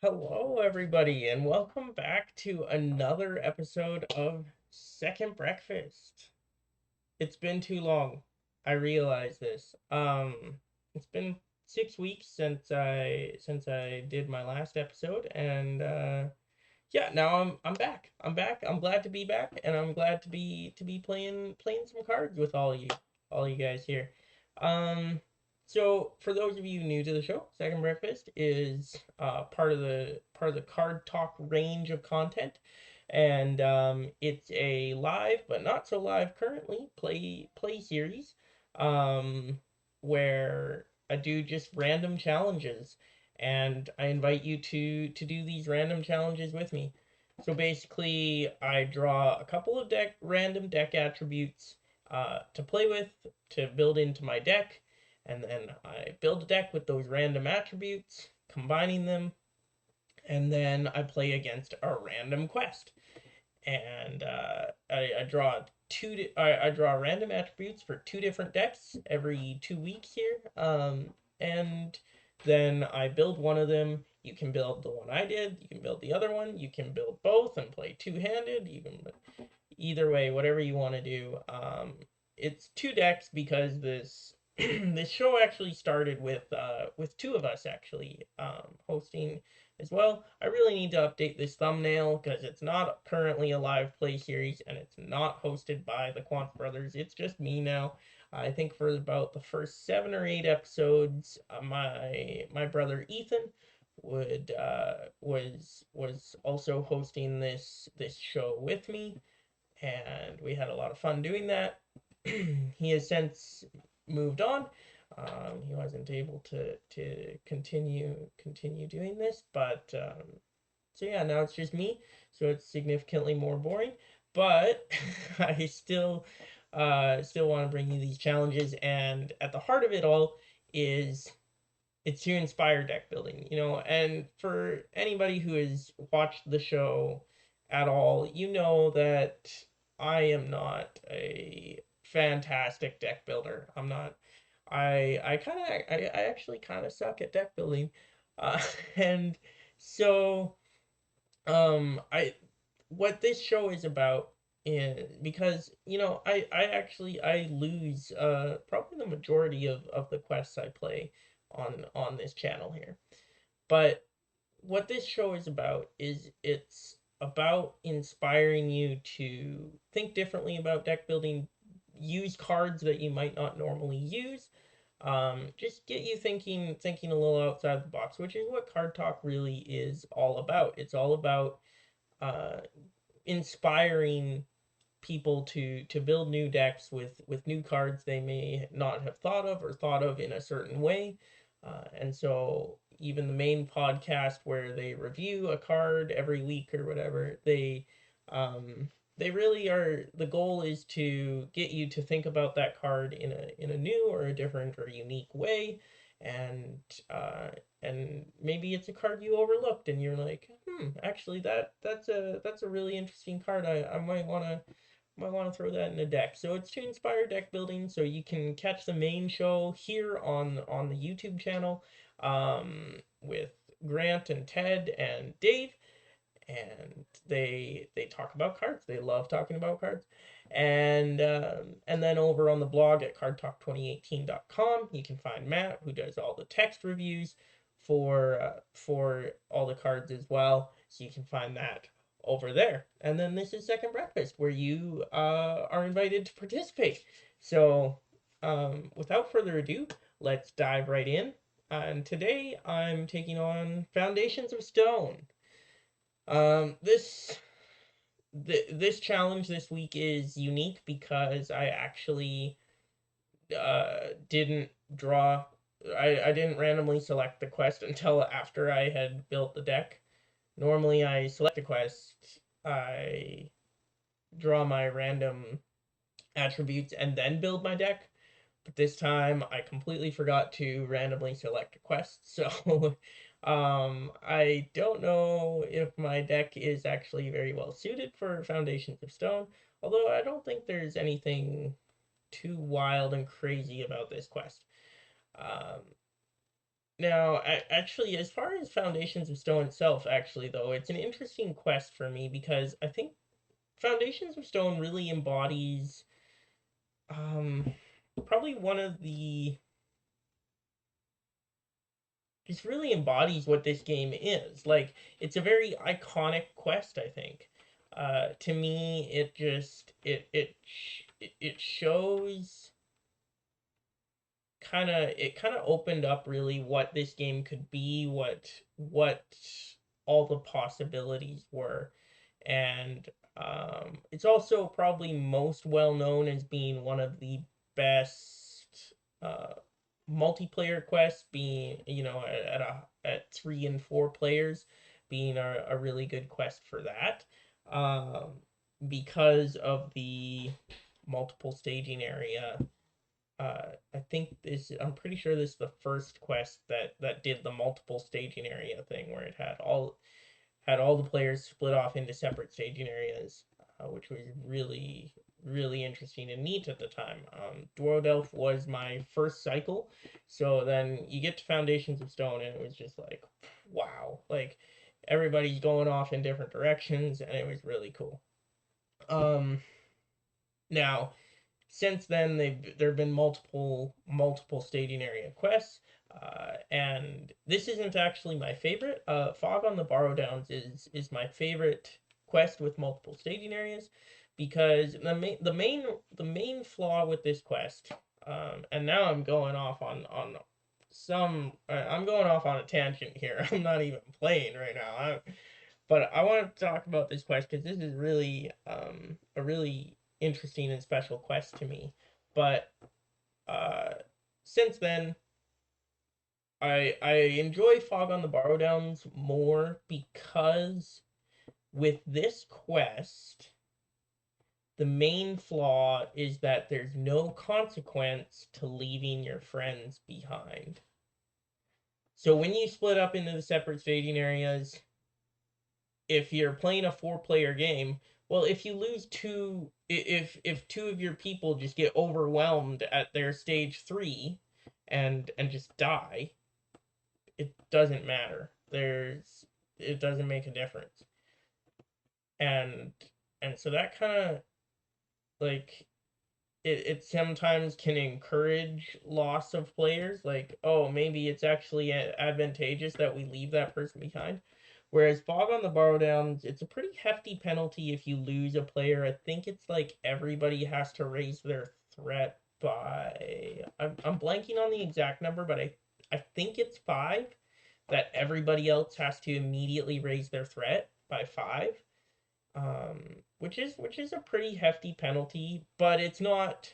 Hello, everybody, and welcome back to another episode of Second Breakfast. It's been too long. I realize this. It's been 6 weeks since I did my last episode, and yeah, now I'm back. I'm back. I'm glad to be back, and I'm glad to be playing some cards with all you guys here. Um, so for those of you new to the show, Second Breakfast is part of the Card Talk range of content, and it's a live but not so live currently play series, um, where I do just random challenges and I invite you to do these random challenges with me. So basically, I draw a couple of random deck attributes to play with to build into my deck, and then I build a deck with those random attributes, combining them, and then I play against a random quest. And I draw I draw random attributes for two different decks every 2 weeks here. And then I build one of them. You can build the one I did. You can build the other one. You can build both and play two-handed. You can either way, whatever you want to do. It's two decks because this this show actually started with two of us actually hosting as well. I really need to update this thumbnail because it's not currently a live play series and it's not hosted by the Quantz brothers. It's just me now. I think for about the first 7 or 8 episodes, my brother Ethan was also hosting this show with me, and we had a lot of fun doing that. He has since moved on. He wasn't able to continue doing this, but so yeah, now it's just me, so it's significantly more boring. But I still want to bring you these challenges, and at the heart of it all is it's to inspire deck building, and for anybody who has watched the show at all, you know that I am not a fantastic deck builder. I'm not. I actually kind of suck at deck building, uh, and so I what this show is about is because I lose probably the majority of the quests I play on this channel here. But what this show is about is it's about inspiring you to think differently about deck building, use cards that you might not normally use. Just get you thinking a little outside the box, which is what Card Talk really is all about. It's all about uh, inspiring people to build new decks with new cards they may not have thought of or thought of in a certain way. And so even the main podcast where they review a card every week or whatever, they really are, the goal is to get you to think about that card in a new or a different or unique way. And uh, and maybe it's a card you overlooked and you're like, actually that's a really interesting card. I might want to throw that in a deck. So it's to inspire deck building. So you can catch the main show here on the YouTube channel, with Grant and Ted and Dave, and they talk about cards. They love talking about cards. And then over on the blog at cardtalk2018.com, you can find Matt, who does all the text reviews for all the cards as well. So you can find that over there. And then this is Second Breakfast, where you are invited to participate. So without further ado, let's dive right in. And today I'm taking on Foundations of Stone. Um, this this challenge this week is unique because I actually didn't draw. I didn't randomly select the quest until after I had built the deck. Normally, I select a quest, I draw my random attributes, and then build my deck. But this time, I completely forgot to randomly select a quest, so I don't know if my deck is actually very well suited for Foundations of Stone, although I don't think there's anything too wild and crazy about this quest. Um, Now, actually, as far as Foundations of Stone itself, actually, though, it's an interesting quest for me because I think Foundations of Stone really embodies, um, probably one of the, just really embodies what this game is. Like, it's a very iconic quest, I think. To me, it just, it shows it kind of opened up really what this game could be, what all the possibilities were. And it's also probably most well known as being one of the best multiplayer quests, being, at 3 and 4 players, being a really good quest for that, um, because of the multiple staging area. I'm pretty sure this is the first quest that did the multiple staging area thing, where it had all the players split off into separate staging areas, which was really really interesting and neat at the time. Dwarven Elf was my first cycle, so then you get to Foundations of Stone, and it was just like, wow, like everybody's going off in different directions, and it was really cool. Um, Now, since then, there have been multiple staging area quests, and this isn't actually my favorite. Fog on the Borrowdowns is my favorite quest with multiple staging areas, because the main flaw with this quest, and now I'm going off on I'm going off on a tangent here. I'm not even playing right now. But I want to talk about this quest because this is really a really interesting and special quest to me. But uh, since then, I enjoy Fog on the Borrowdowns more because with this quest, the main flaw is that there's no consequence to leaving your friends behind. So when you split up into the separate staging areas, if you're playing a 4 player game, well, if you lose two, if two of your people just get overwhelmed at their stage 3 and just die, it doesn't matter. It doesn't make a difference. And so that kind of, like, it sometimes can encourage loss of players, like, oh, maybe it's actually advantageous that we leave that person behind. Whereas Fog on the Borrowdowns, it's a pretty hefty penalty if you lose a player. I think it's like everybody has to raise their threat by, I'm blanking on the exact number, but I think it's 5, that everybody else has to immediately raise their threat by 5, which is a pretty hefty penalty, but it's not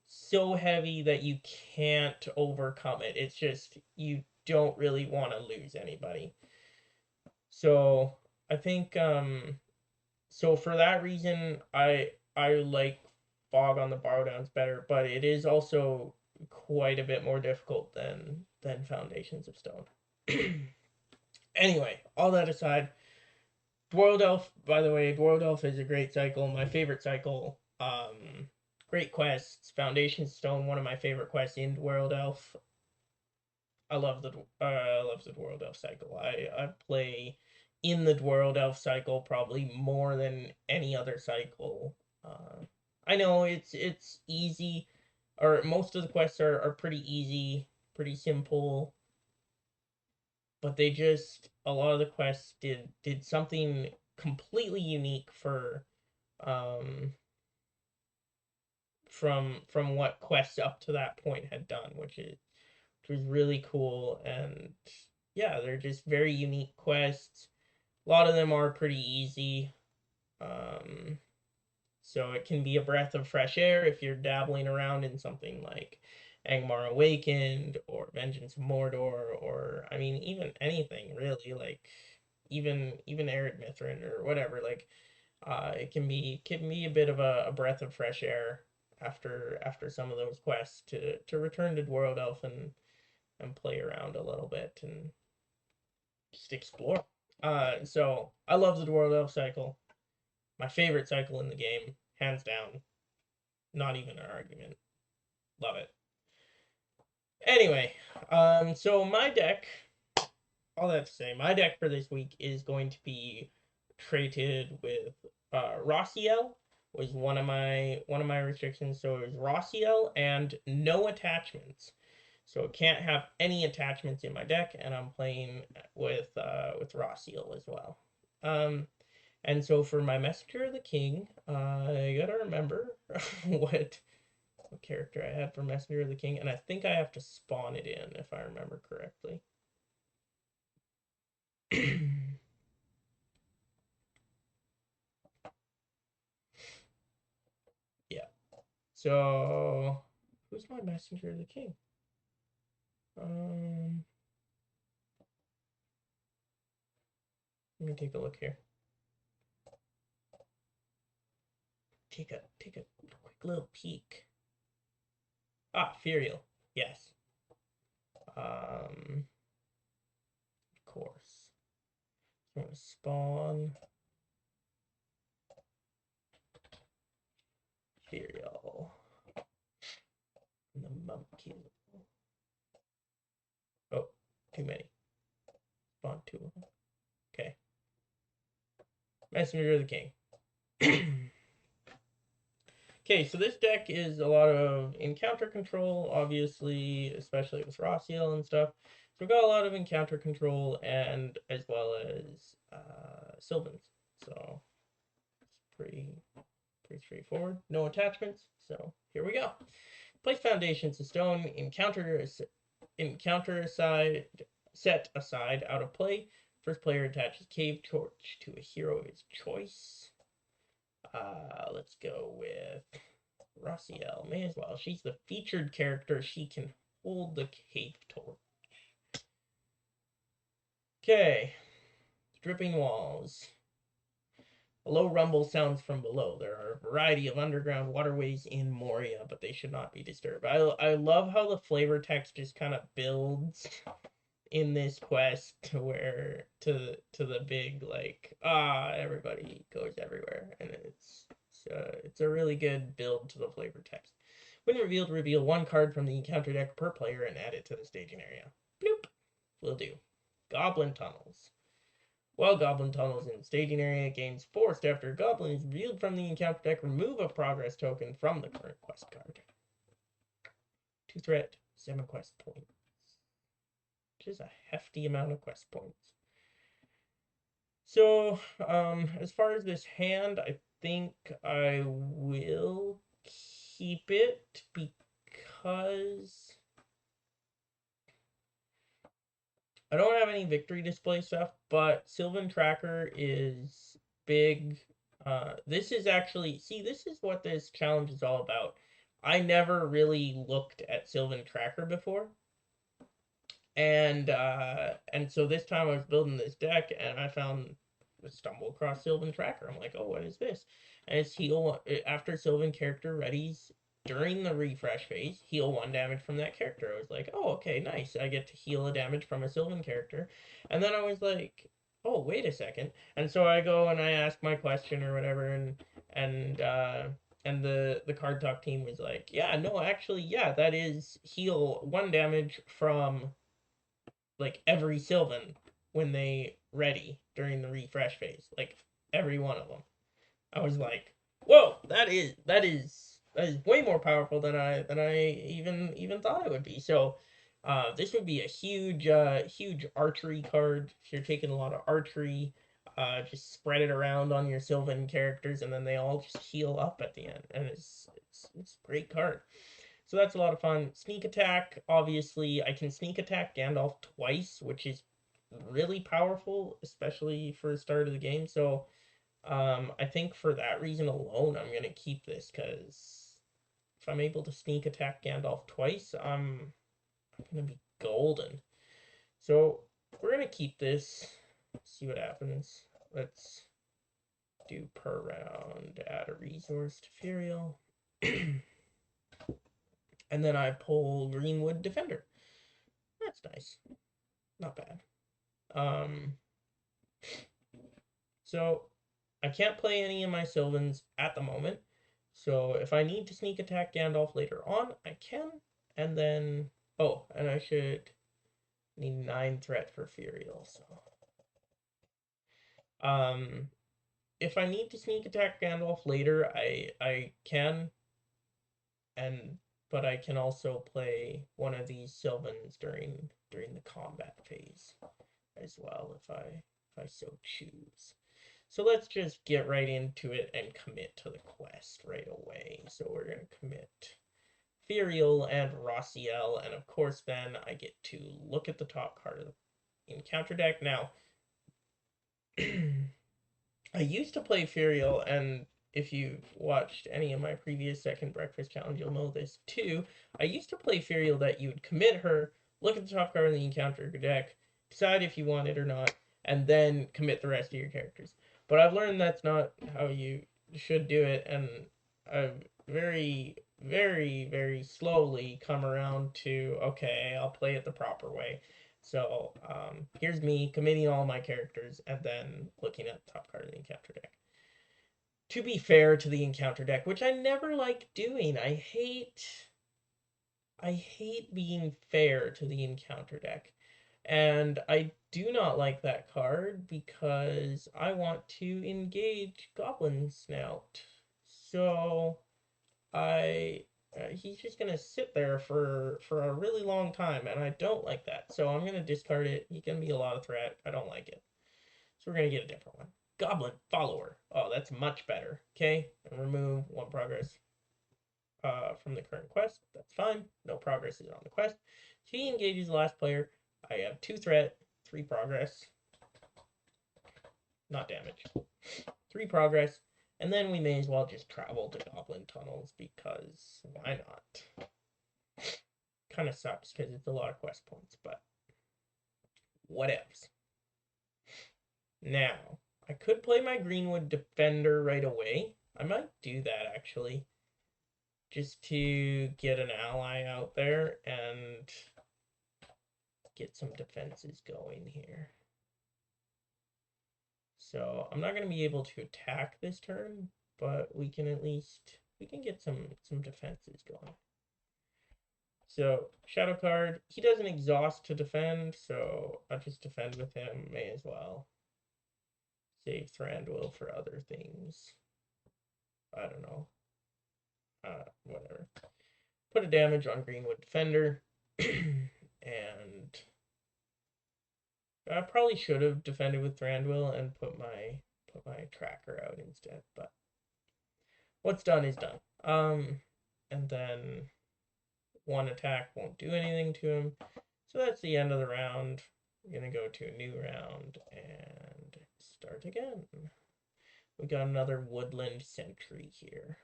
so heavy that you can't overcome it. It's just you don't really want to lose anybody. So I think, so for that reason, I like Fog on the Borrowdowns better, but it is also quite a bit more difficult than Foundations of Stone. Anyway, all that aside, Dwarven Elf, by the way, Dwarven Elf is a great cycle, my favorite cycle. Great quests. Foundation Stone, one of my favorite quests in Dwarven Elf. I love the Dwarven Elf cycle. I play in the Dwarven Elf cycle probably more than any other cycle. I know it's easy, or most of the quests are pretty easy, pretty simple, but they just, a lot of the quests did something completely unique for, um from what quests up to that point had done, which was really cool. And yeah, they're just very unique quests. A lot of them are pretty easy. Um so it can be a breath of fresh air if you're dabbling around in something like Angmar Awakened or Vengeance of Mordor, or I mean even anything really, like even Arid Mithrin or whatever. Like, it can be a bit of a breath of fresh air after some of those quests to return to Dwarven Elf and play around a little bit and just explore. So I love the Dwarven Elf cycle. My favorite cycle in the game, hands down. Not even an argument. Love it. Anyway, So my deck, all that to say, my deck for this week is going to be traded with Rossiel was one of my restrictions. So it was Rossiel and no attachments. So it can't have any attachments in my deck, and I'm playing with Rossiel as well. Um, and so for my Messenger of the King, I gotta remember what character I had for Messenger of the King, and I think I have to spawn it in if I remember correctly. Yeah. So who's my Messenger of the King? Um, Let me take a look here. Take a quick little peek. Ah, Furiel. Yes. Of course. I'm gonna spawn Furiel. And the monkey. Oh, too many. Spawn two of them. Okay. Messenger of the King. Okay, so this deck is a lot of encounter control, obviously, especially with Rossiel and stuff. So we've got a lot of encounter control and as well as Sylvans. So it's pretty straightforward. No attachments. So here we go. Place foundations to stone. Encounter aside. Set aside out of play. First player attaches Cave Torch to a hero of his choice. Let's go with Rossiel. May as well. She's the featured character. She can hold the Cave Torch. Okay. Dripping walls. A low rumble sounds from below. There are a variety of underground waterways in Moria, but they should not be disturbed. I love how the flavor text just kind of builds in this quest to where to the big like everybody goes everywhere, and it's a really good build to the flavor text. When revealed, reveal one card from the encounter deck per player and add it to the staging area. Bloop. Will do. Goblin Tunnels. While Goblin Tunnels in the staging area gains forced after a goblin is revealed from the encounter deck, remove a progress token from the current quest card. 2 threat, 7 quest points. Which is a hefty amount of quest points. So, as far as this hand, I think I will keep it because I don't have any victory display stuff, but Sylvan Tracker is big. This is actually, see, this is what this challenge is all about. I never really looked at Sylvan Tracker before. And so this time I was building this deck and I stumbled across Sylvan Tracker. I'm like, oh, what is this? And it's heal after Sylvan character readies during the refresh phase, heal 1 damage from that character. I was like, oh, okay, nice. I get to heal a damage from a Sylvan character. And then I was like, oh, wait a second. And so I go and I ask my question or whatever, and the card talk team was like, yeah, no, actually, yeah, that is heal 1 damage from like every Sylvan when they ready during the refresh phase, like every one of them. I was like, whoa, that is way more powerful than I even thought it would be. So this would be a huge archery card if you're taking a lot of archery. Just spread it around on your Sylvan characters, and then they all just heal up at the end, and it's a great card. So that's a lot of fun. Sneak attack, obviously, I can sneak attack Gandalf twice, which is really powerful, especially for the start of the game. So I think for that reason alone, I'm going to keep this, because if I'm able to sneak attack Gandalf twice, I'm going to be golden. So we're going to keep this, see what happens. Let's do per round, add a resource to Furiel. And then I pull Greenwood Defender. That's nice. Not bad. So I can't play any of my Sylvans at the moment. So if I need to sneak attack Gandalf later on, I can. And then, Oh, and I should need 9 threat for Furial, so. If I need to sneak attack Gandalf later, I can, but I can also play one of these Sylvans during the combat phase as well if I so choose. So let's just get right into it and commit to the quest right away. So we're gonna commit Furial and Rossiel, and of course then I get to look at the top card of the encounter deck. Now I used to play Furial, and if you've watched any of my previous Second Breakfast Challenge, you'll know this too. I used to play Furial that you would commit her, look at the top card of the encounter deck, decide if you want it or not, and then commit the rest of your characters. But I've learned that's not how you should do it, and I've very, very, very slowly come around to, okay, I'll play it the proper way. So here's me committing all my characters and then looking at the top card of the encounter deck. To be fair to the encounter deck, which I never like doing, I hate being fair to the encounter deck. And I do not like that card because I want to engage Goblin Snout. So I he's just gonna sit there for a really long time, and I don't like that. So I'm gonna discard it. He's gonna be a lot of threat. I don't like it. So we're gonna get a different one. Goblin Follower. Oh, that's much better. Okay, and remove 1 progress from the current quest. That's fine. No progress is on the quest. So he engages the last player. I have 2 threat, 3 progress. Not damage. 3 progress. And then we may as well just travel to Goblin Tunnels because why not? Kind of sucks because it's a lot of quest points, but whatevs. Now, I could play my Greenwood Defender right away. I might do that actually. Just to get an ally out there and get some defenses going here. So I'm not going to be able to attack this turn, but we can get some defenses going. So shadow card, he doesn't exhaust to defend, so I'll just defend with him. May as well save Thranduil for other things. I don't know. Whatever. Put a damage on Greenwood Defender, and I probably should have defended with Thranduil and put my tracker out instead, but what's done is done. And then 1 attack won't do anything to him. So that's the end of the round. We're gonna go to a new round and start again. We got another woodland sentry here.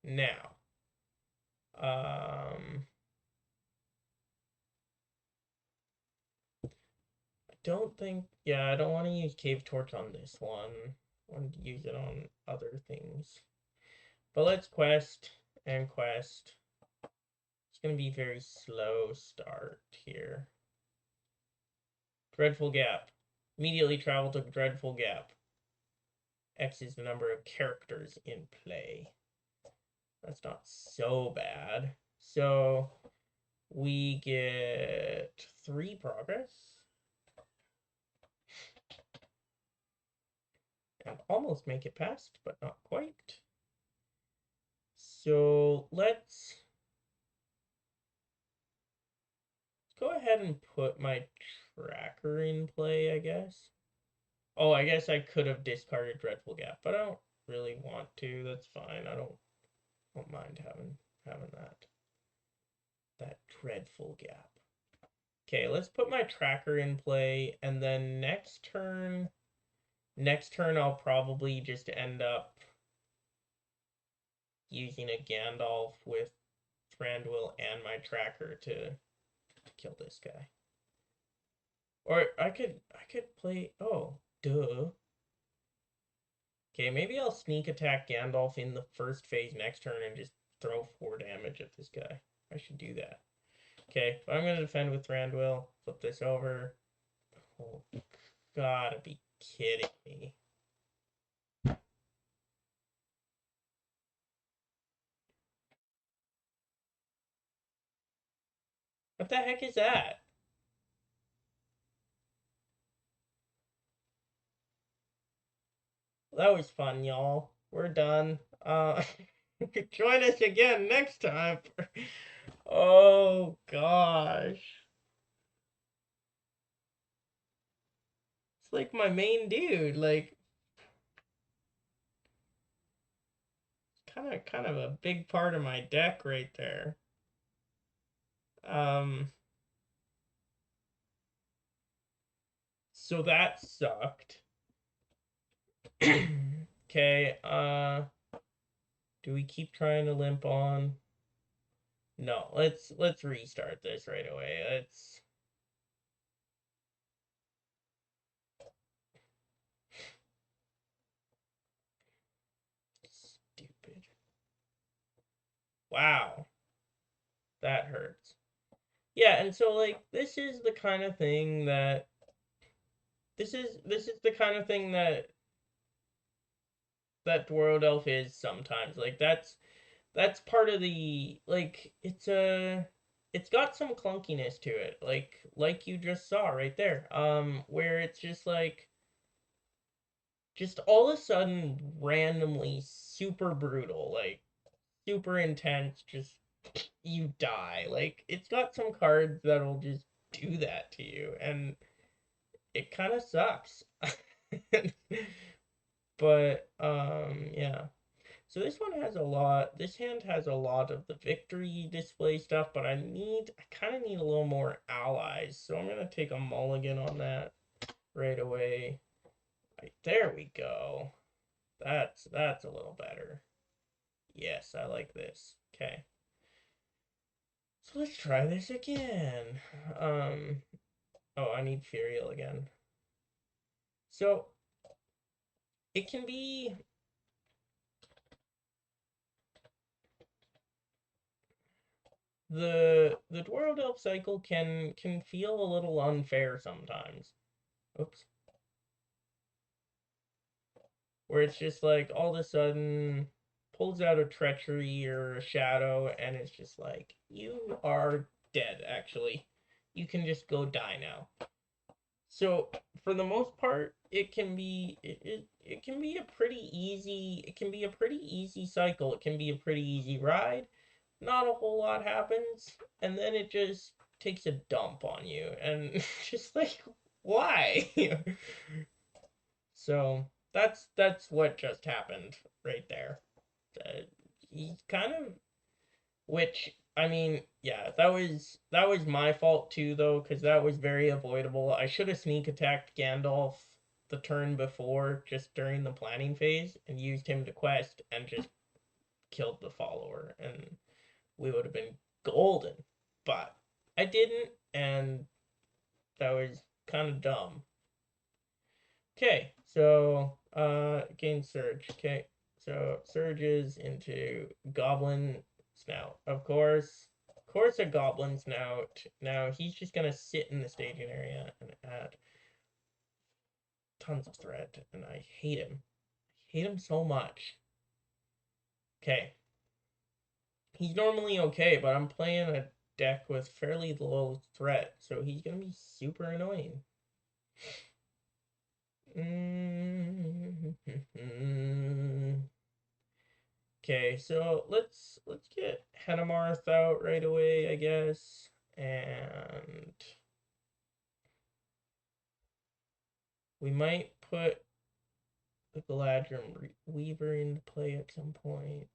Now, I don't think, yeah, I don't want to use Cave Torch on this one. I want to use it on other things. But let's quest and quest. It's going to be a very slow start here. Dreadful Gap. Immediately travel to Dreadful Gap. X is the number of characters in play. That's not so bad. So we get 3 progress. And almost make it past, but not quite. So let's go ahead and put my tracker in play, I guess. Oh, I guess I could have discarded Dreadful Gap, but I don't really want to. That's fine. I don't mind having that Dreadful Gap. Okay, let's put my tracker in play, and then next turn I'll probably just end up using a Gandalf with Thranduil and my tracker to kill this guy. Or I could play, oh, duh. Okay, maybe I'll sneak attack Gandalf in the first phase next turn and just throw 4 damage at this guy. I should do that. Okay, but I'm going to defend with Thranduil. Flip this over. Oh, gotta be kidding me. What the heck is that? That was fun, y'all. We're done. Join us again next time. Oh gosh. It's like my main dude. Like kind of a big part of my deck right there. Um so that sucked. Okay, do we keep trying to limp on? No, let's restart this right away. Let's stupid. Wow, that hurts. Yeah, and so like this is the kind of thing that this is the kind of thing that Dwarven Elf is sometimes. Like that's part of the like it's got some clunkiness to it. Like you just saw right there. Where it's just like just all of a sudden randomly super brutal, like super intense, just you die. Like it's got some cards that'll just do that to you and it kind of sucks. But yeah. So this one has a lot. This hand has a lot of the victory display stuff, but I kind of need a little more allies. So I'm gonna take a mulligan on that right away. Right, there we go. That's a little better. Yes, I like this. Okay. So let's try this again. Um, oh, I need Furiel again. So it can be the Dwarven Elf cycle can feel a little unfair sometimes. Oops. Where it's just like all of a sudden pulls out a treachery or a shadow and it's just like you are dead actually. You can just go die now. So for the most part, it can be a pretty easy cycle. It can be a pretty easy ride. Not a whole lot happens, and then it just takes a dump on you, and just like why? So that's what just happened right there. He's kind of which I mean, yeah, that was my fault too, though, because that was very avoidable. I should have sneak attacked Gandalf the turn before, just during the planning phase, and used him to quest and just killed the follower, and we would have been golden. But I didn't, and that was kind of dumb. Okay, so gain surge. Okay, so surges into goblin snout. Of course, a goblin snout. Now he's just gonna sit in the staging area and add tons of threat, and I hate him. I hate him so much. Okay, he's normally okay, but I'm playing a deck with fairly low threat, so he's gonna be super annoying. Okay, so let's get Henamarth out right away, I guess, and we might put the Galadrim Weaver into play at some point.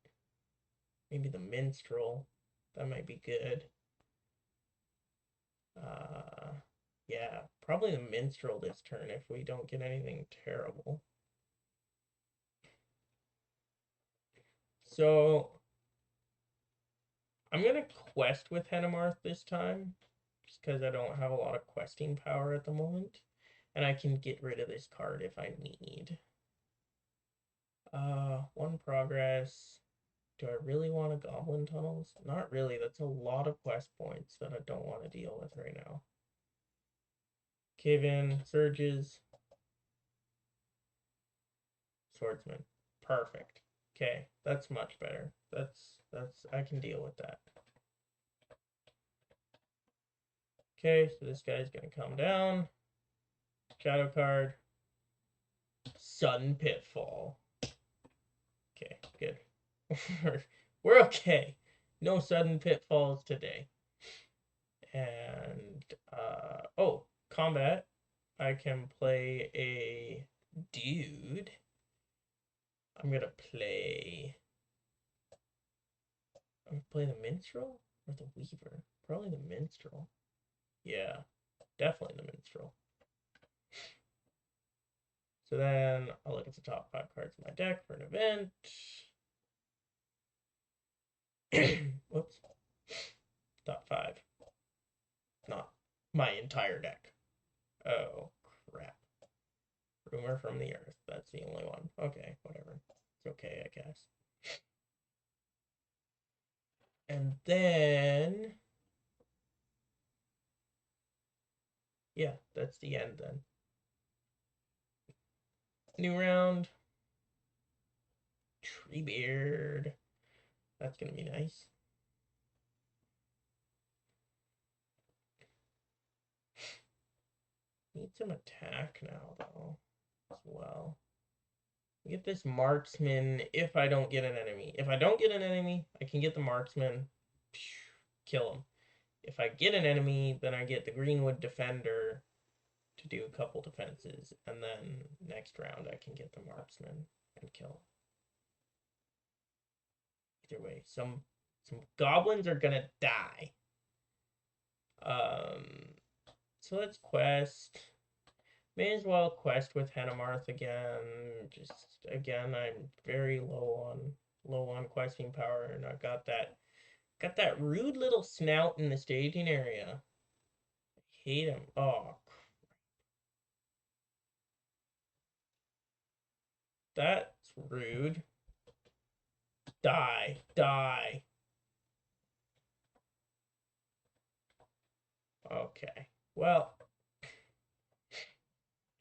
Maybe the Minstrel, that might be good. Uh, yeah, probably the Minstrel this turn if we don't get anything terrible. So I'm gonna quest with Henamarth this time, just because I don't have a lot of questing power at the moment. And I can get rid of this card if I need. One progress. Do I really want a Goblin Tunnels? Not really. That's a lot of quest points that I don't want to deal with right now. Cave in, Surges, Swordsman. Perfect. Okay, that's much better. That's I can deal with that. Okay, so this guy's gonna come down. Shadow card. Sudden Pitfall. Okay, good. We're okay. No sudden pitfalls today. And, oh, combat. I can play a dude. I'm gonna play the minstrel or the weaver. Probably the minstrel. Yeah, definitely the minstrel. So then I'll look at the top 5 cards of my deck for an event. Whoops. Top 5. Not my entire deck. Oh, crap. Rumor from the Earth. That's the only one. Okay, whatever. It's okay, I guess. And then... yeah, that's the end then. New round. Treebeard. That's gonna be nice. Need some attack now, though, as well. Get this marksman if I don't get an enemy. If I don't get an enemy, I can get the marksman. Kill him. If I get an enemy, then I get the Greenwood Defender to do a couple defenses. And then next round, I can get the marksman and kill him. Either way, some goblins are gonna die. So let's quest. May as well quest with Henemarth again. Just again, I'm very low on questing power, and I got that rude little snout in the staging area. I hate him. Oh, that's rude. Die, die. Okay. Well,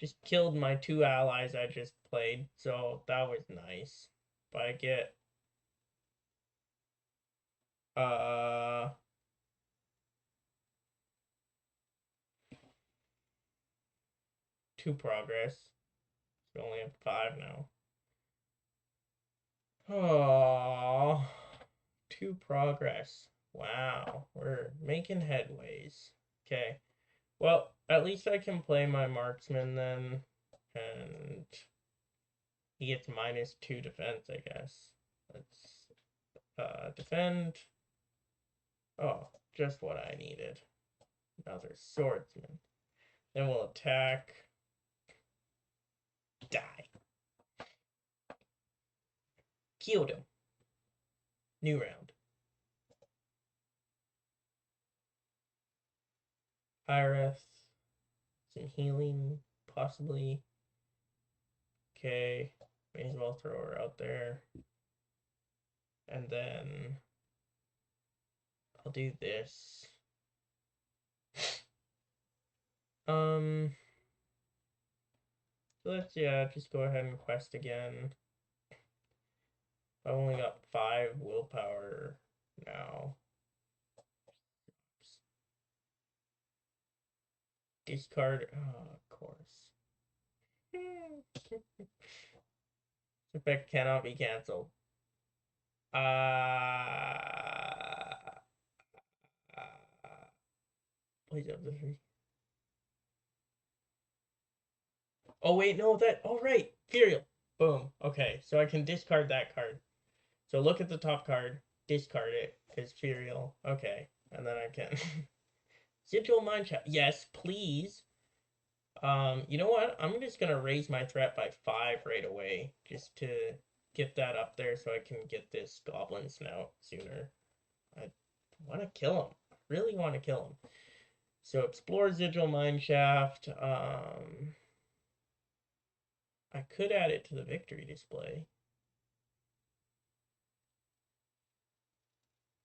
just killed my 2 allies I just played, so that was nice. But I get 2 progress. We only have 5 now. Oh, 2 progress. Wow, we're making headways. Okay. Well, at least I can play my marksman then, and he gets -2 defense, I guess. Let's defend. Oh, just what I needed. Another swordsman. Then we'll attack. Die. Killed him. New round. Ireth. Some healing, possibly. Okay. May as well throw her out there. And then I'll do this. So let's, just go ahead and quest again. I only got 5 willpower now. Oops. Discard, oh, of course. Effect cannot be cancelled. Please have the free. Oh wait, no, that. Oh right, Furial. Boom. Okay, so I can discard that card. So look at the top card, discard it as Furial. Okay, and then I can Sigil Mine Shaft. Yes, please. You know what? I'm just gonna raise my threat by 5 right away, just to get that up there so I can get this Goblin Snout sooner. I want to kill him. I really want to kill him. So explore Sigil Mine Shaft. I could add it to the victory display.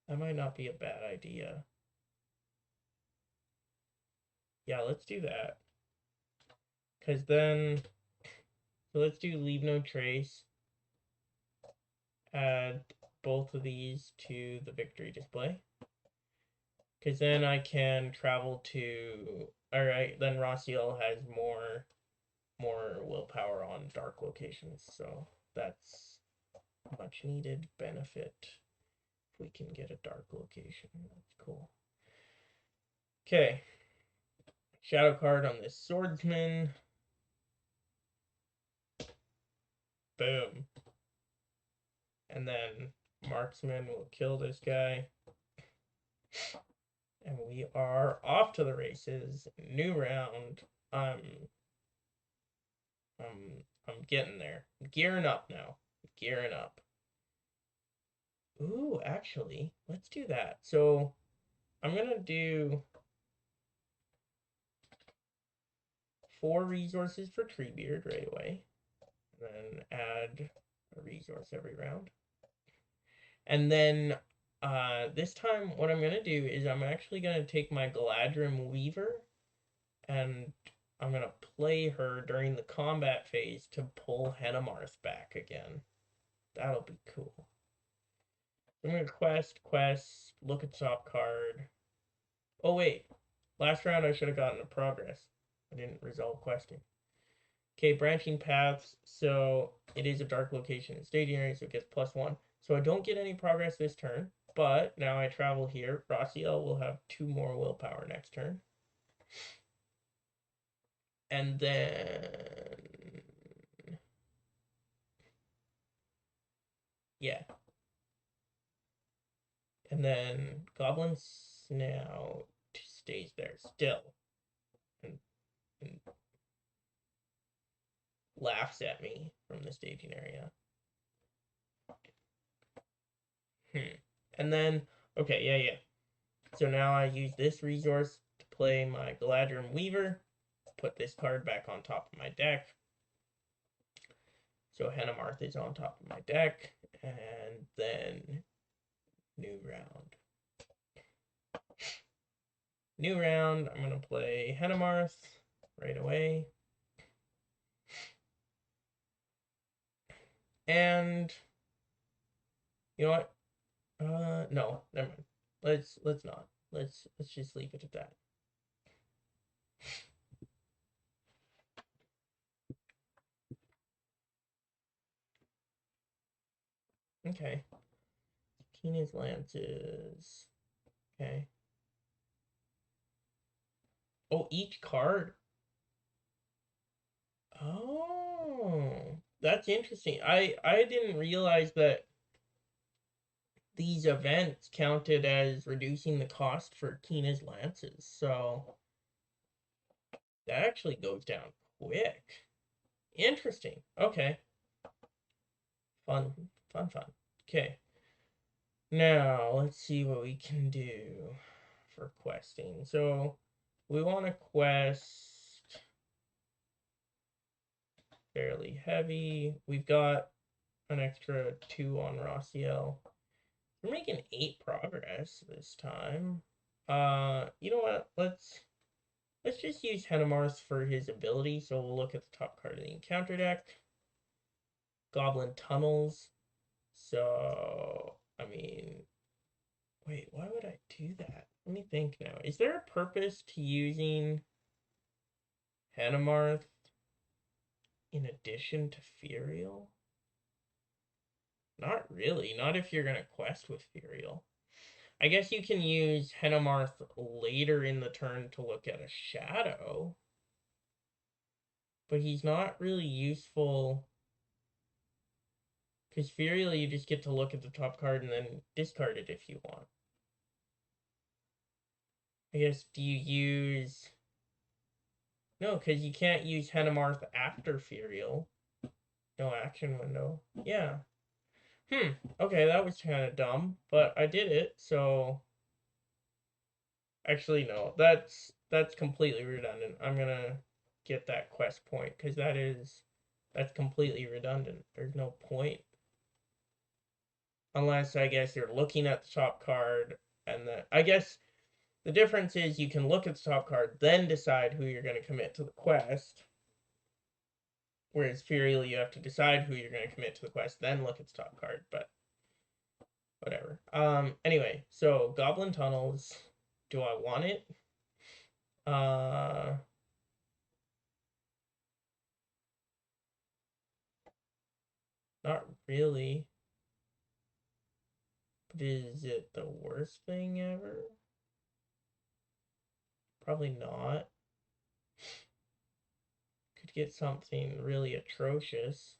That might not be a bad idea. Yeah, let's do that. Because then, so let's do Leave No Trace. Add both of these to the victory display. Because then I can travel to... Alright, then Rossiel has more willpower on dark locations, so that's much needed benefit. If we can get a dark location, that's cool. Okay. Shadow card on this swordsman. Boom. And then marksman will kill this guy. And we are off to the races. New round. I'm getting there. I'm gearing up now. Gearing up. Ooh, actually, let's do that. So I'm gonna do 4 resources for Treebeard right away. And then add a resource every round. And then this time what I'm gonna do is I'm actually gonna take my Galadrim Weaver and I'm gonna play her during the combat phase to pull Henemarth back again. That'll be cool. I'm gonna quest, look at top card. Oh wait, last round I should have gotten a progress. I didn't resolve questing. Okay, branching paths. So it is a dark location in staging area, so it gets +1. So I don't get any progress this turn, but now I travel here. Rossiel will have 2 more willpower next turn. And then... yeah. And then Goblin Snout stays there still. And laughs at me from the staging area. And then, okay, yeah. So now I use this resource to play my Galadrim Weaver. Put this card back on top of my deck. So Henemarth is on top of my deck. And then new round. New round, I'm going to play Henemarth right away. And you know what? No, never mind. Let's not. Let's just leave it at that. Okay. Tina's Lances. Okay. Oh, each card. Oh, that's interesting. I didn't realize that these events counted as reducing the cost for Kina's Lances, so that actually goes down quick. Interesting. Okay. Fun. Okay. Now, let's see what we can do for questing. So, we want to quest fairly heavy. We've got an extra 2 on Rossiel. We're making 8 progress this time. You know what? Let's just use Henemarth for his ability. So we'll look at the top card of the encounter deck. Goblin Tunnels. So, I mean, wait, why would I do that? Let me think now. Is there a purpose to using Henemarth in addition to Furiel? Not really. Not if you're going to quest with Furiel. I guess you can use Henemarth later in the turn to look at a shadow. But he's not really useful. Because Furiel, you just get to look at the top card and then discard it if you want. I guess, do you use... No, because you can't use Henemarth after Furiel. No action window. Yeah. Okay, that was kind of dumb, but I did it, so... Actually, no, that's completely redundant. I'm gonna get that quest point, because that's completely redundant. There's no point. Unless, I guess, you're looking at the top card, and then... I guess the difference is you can look at the top card, then decide who you're going to commit to the quest. Whereas Furiel, you have to decide who you're going to commit to the quest, then look at the top card, but whatever. Anyway, so Goblin Tunnels, Do I want it? Not really. But is it the worst thing ever? Probably not. Could get something really atrocious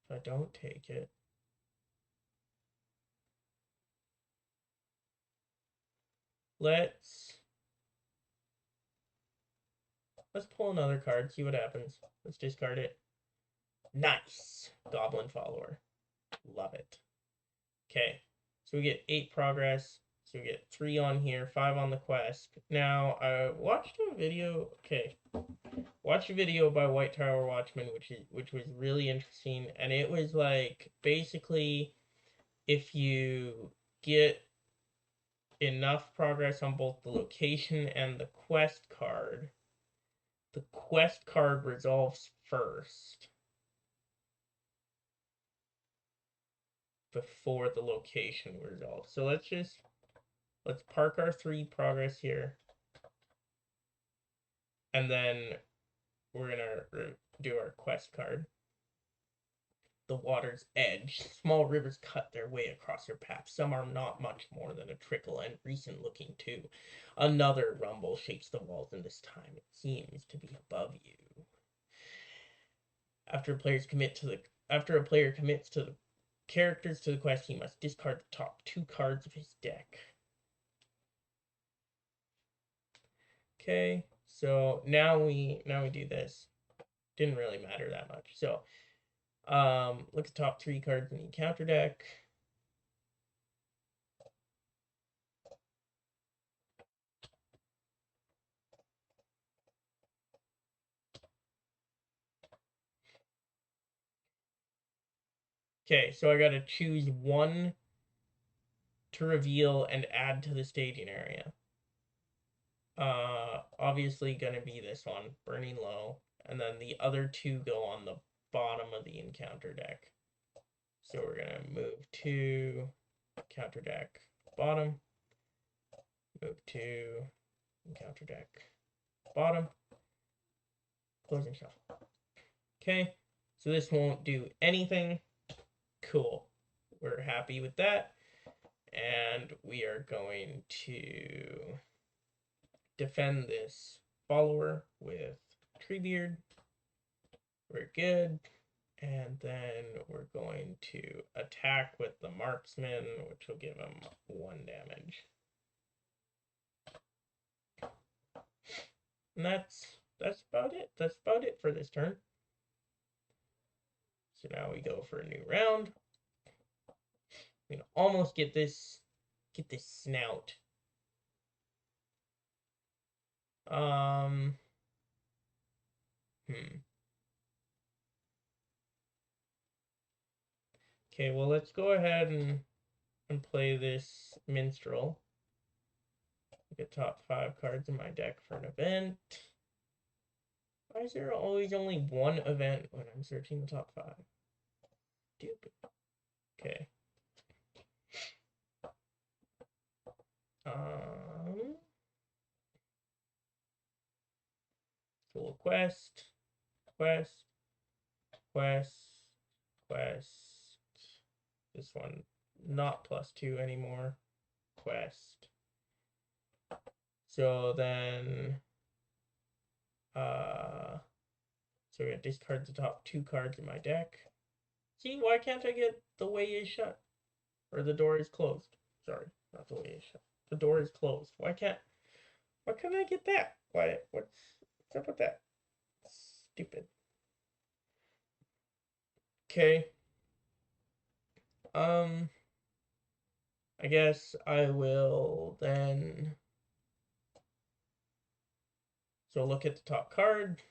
if I don't take it. Let's pull another card, see what happens. Let's discard it. Nice! Goblin Follower. Love it. Okay, so we get 8 progress. So we get 3 on here, 5 on the quest. Now, I watched a video. Okay, watched a video by White Tower Watchman, which was really interesting, and it was like basically if you get enough progress on both the location and the quest card resolves first before the location resolves. So let's park our 3 progress here, and then we're gonna do our quest card. The water's edge. Small rivers cut their way across your path. Some are not much more than a trickle, and recent looking too. Another rumble shakes the walls, and this time it seems to be above you. After a player commits to the characters to the quest, he must discard the top 2 cards of his deck. Okay, so now we do this. Didn't really matter that much. So look at the top 3 cards in the encounter deck. Okay, so I gotta choose 1 to reveal and add to the staging area. Obviously gonna be this one, Burning Low, and then the other 2 go on the bottom of the encounter deck. So we're gonna move to encounter deck bottom, move to encounter deck bottom, closing shuffle. Okay, so this won't do anything. Cool. We're happy with that. And we are going to defend this follower with Treebeard. We're good. And then we're going to attack with the marksman, which will give him 1 damage. And that's about it. That's about it for this turn. So now we go for a new round. We can almost get this snout. Okay, well, let's go ahead and play this minstrel. Get top 5 cards in my deck for an event. Why is there always only 1 event when I'm searching the top 5? Stupid. Okay. Full quest. This one not +2 anymore. Quest. So then so we're gonna discard the top 2 cards in my deck. See, why can't I get the way is shut? Or the door is closed. Sorry, not the way is shut. The door is closed. Why can't I get that? What's up with that? Stupid. Okay. I guess I will then. So look at the top card.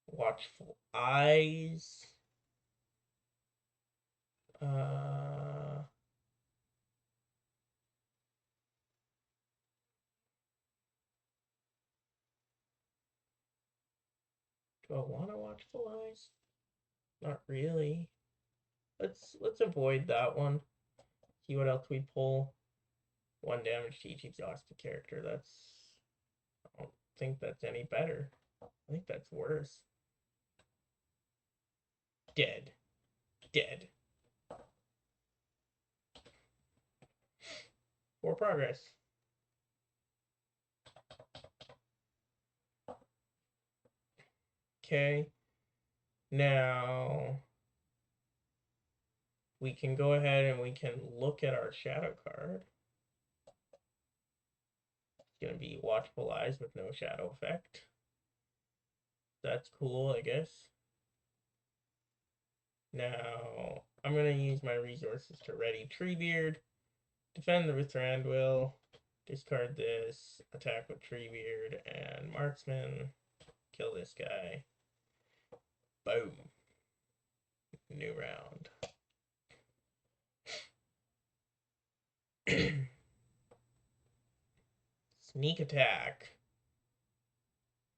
Watchful Eyes. Do I want to Watchful Eyes? Not really. Let's avoid that one. See what else we pull. 1 damage to each exhausted character. I don't think that's any better. I think that's worse. Dead. Dead. 4 progress. Okay. Now we can go ahead and we can look at our shadow card. It's going to be Watchful Eyes with no shadow effect. That's cool, I guess. Now, I'm going to use my resources to ready Treebeard, defend with Randwill, discard this, attack with Treebeard, and Marksman, kill this guy. Boom. New round. Sneak attack.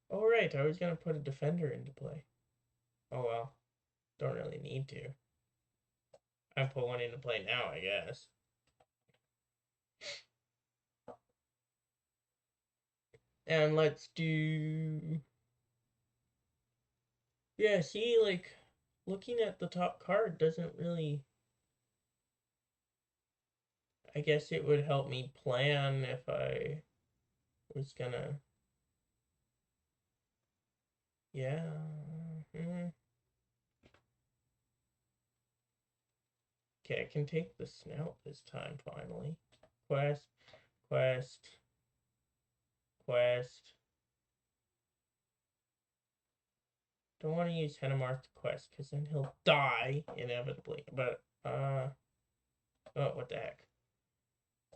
Oh, right, I was going to put a defender into play. Oh, well. Don't really need to. I put one into play now, I guess. And let's do... Yeah, see, like, looking at the top card doesn't really... I guess it would help me plan if I was gonna... Yeah. Okay, I can take the snout this time, finally. Quest, quest, quest. Don't want to use Henemarth to quest, because then he'll die, inevitably. But, oh, what the heck.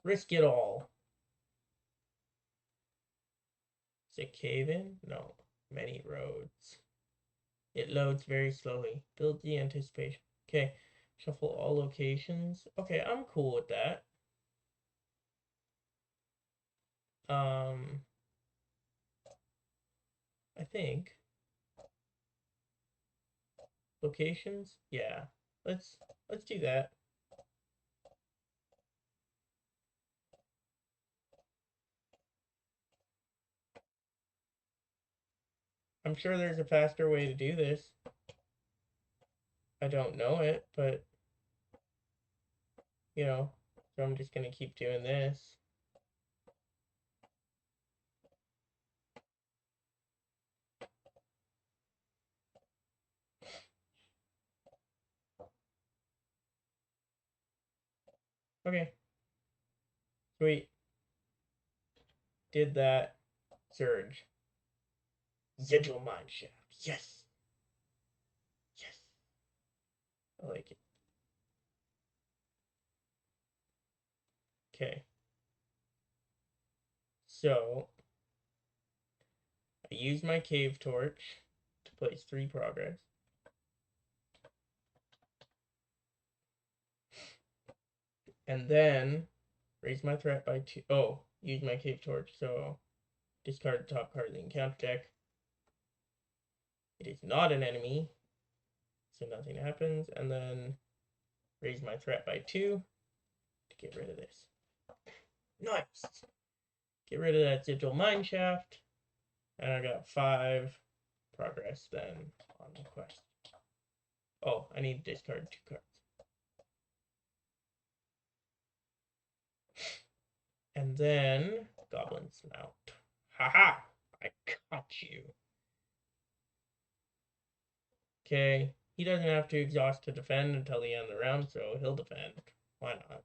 Risk it all. Is it cave-in? No. Many roads. It loads very slowly. Build the anticipation. Okay. Shuffle all locations. Okay, I'm cool with that. I think. Locations? Yeah. Let's do that. I'm sure there's a faster way to do this. I don't know it, but you know, so I'm just gonna keep doing this. Okay. Sweet. Did that. Surge. Sigil Mineshaft. Yes. Yes. I like it. Okay. So I use my cave torch to place 3 progress. And then raise my threat by 2. Oh, use my cave torch, so discard the top card of the encounter deck. It is not an enemy, so nothing happens. And then raise my threat by 2 to get rid of this. Nice! Get rid of that Sigil Mineshaft. And I got 5 progress then on the quest. Oh, I need to discard 2 cards. And then Goblin Snout. Haha! I caught you. Okay, he doesn't have to exhaust to defend until the end of the round, so he'll defend. Why not?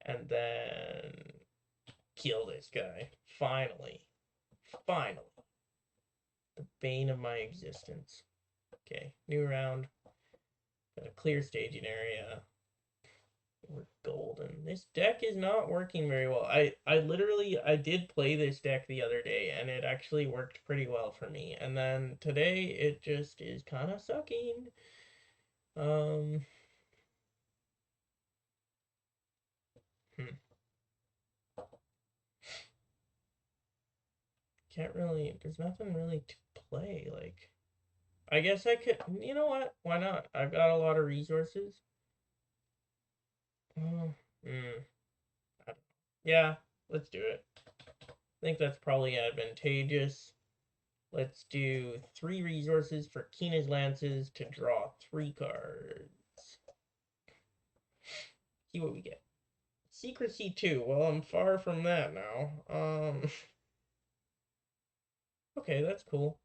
And then kill this guy. Finally. Finally. The bane of my existence. Okay, new round. Got a clear staging area. We're golden. This deck is not working very well. I did play this deck the other day, and it actually worked pretty well for me. And then today, it just is kind of sucking. Can't really, there's nothing really to play. Like, I guess I could, you know what? Why not? I've got a lot of resources. I don't know. Yeah, let's do it. I think that's probably advantageous. Let's do 3 resources for Kina's Lances to draw 3 cards. See what we get. Secrecy 2. Well, I'm far from that now. Okay, that's cool.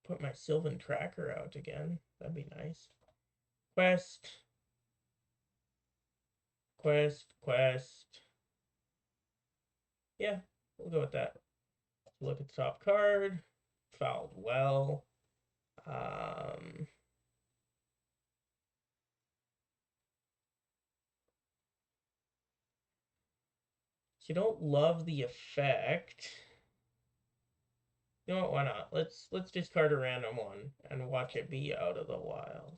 Put my Sylvan Tracker out again. That'd be nice. Quest. Quest. Yeah, we'll go with that. Look at the top card. Fouled well. So you don't love the effect. You know what? Why not? Let's discard a random one and watch it be out of the wild.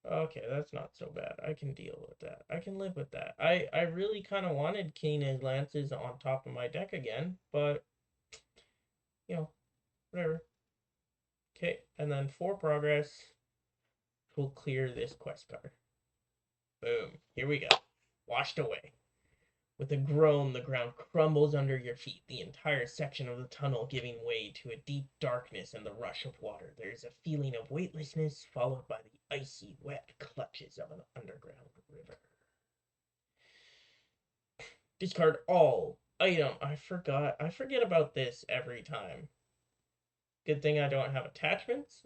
Okay, that's not so bad. I can deal with that. I can live with that. I really kind of wanted Keenan Lances on top of my deck again, but you know, whatever. Okay, and then for progress, we'll clear this quest card. Boom. Here we go. Washed away. With a groan, the ground crumbles under your feet, the entire section of the tunnel giving way to a deep darkness and the rush of water. There is a feeling of weightlessness, followed by the icy, wet clutches of an underground river. Discard all item. I forget about this every time. Good thing I don't have attachments.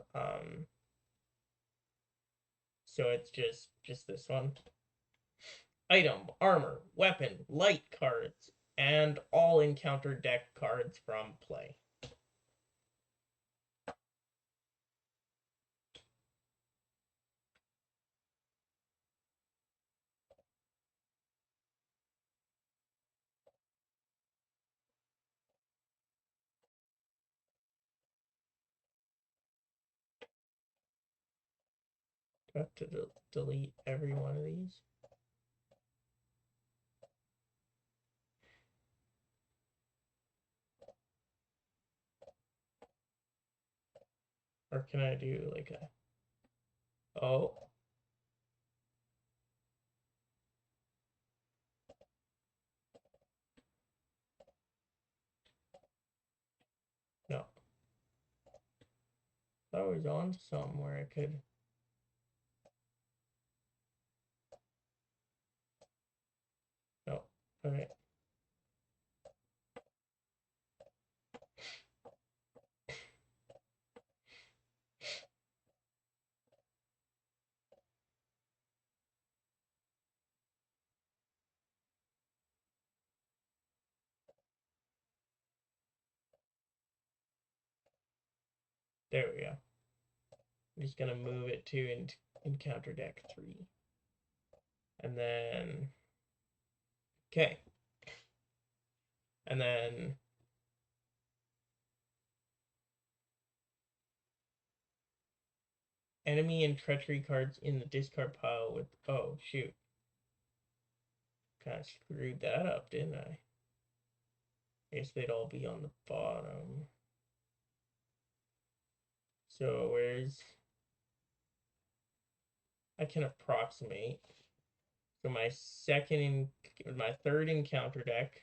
So it's just this one. Item, armor, weapon, light cards, and all encounter deck cards from play. Do I have to delete every one of these? Or can I do like a... Oh. No. I was on somewhere I could... No. Okay. There we go. I'm just gonna move it to encounter deck 3. And then... Okay. And then... Enemy and treachery cards in the discard pile with... Oh, shoot. Kind of screwed that up, didn't I? I guess they'd all be on the bottom. So where's... I can approximate. So my third encounter deck,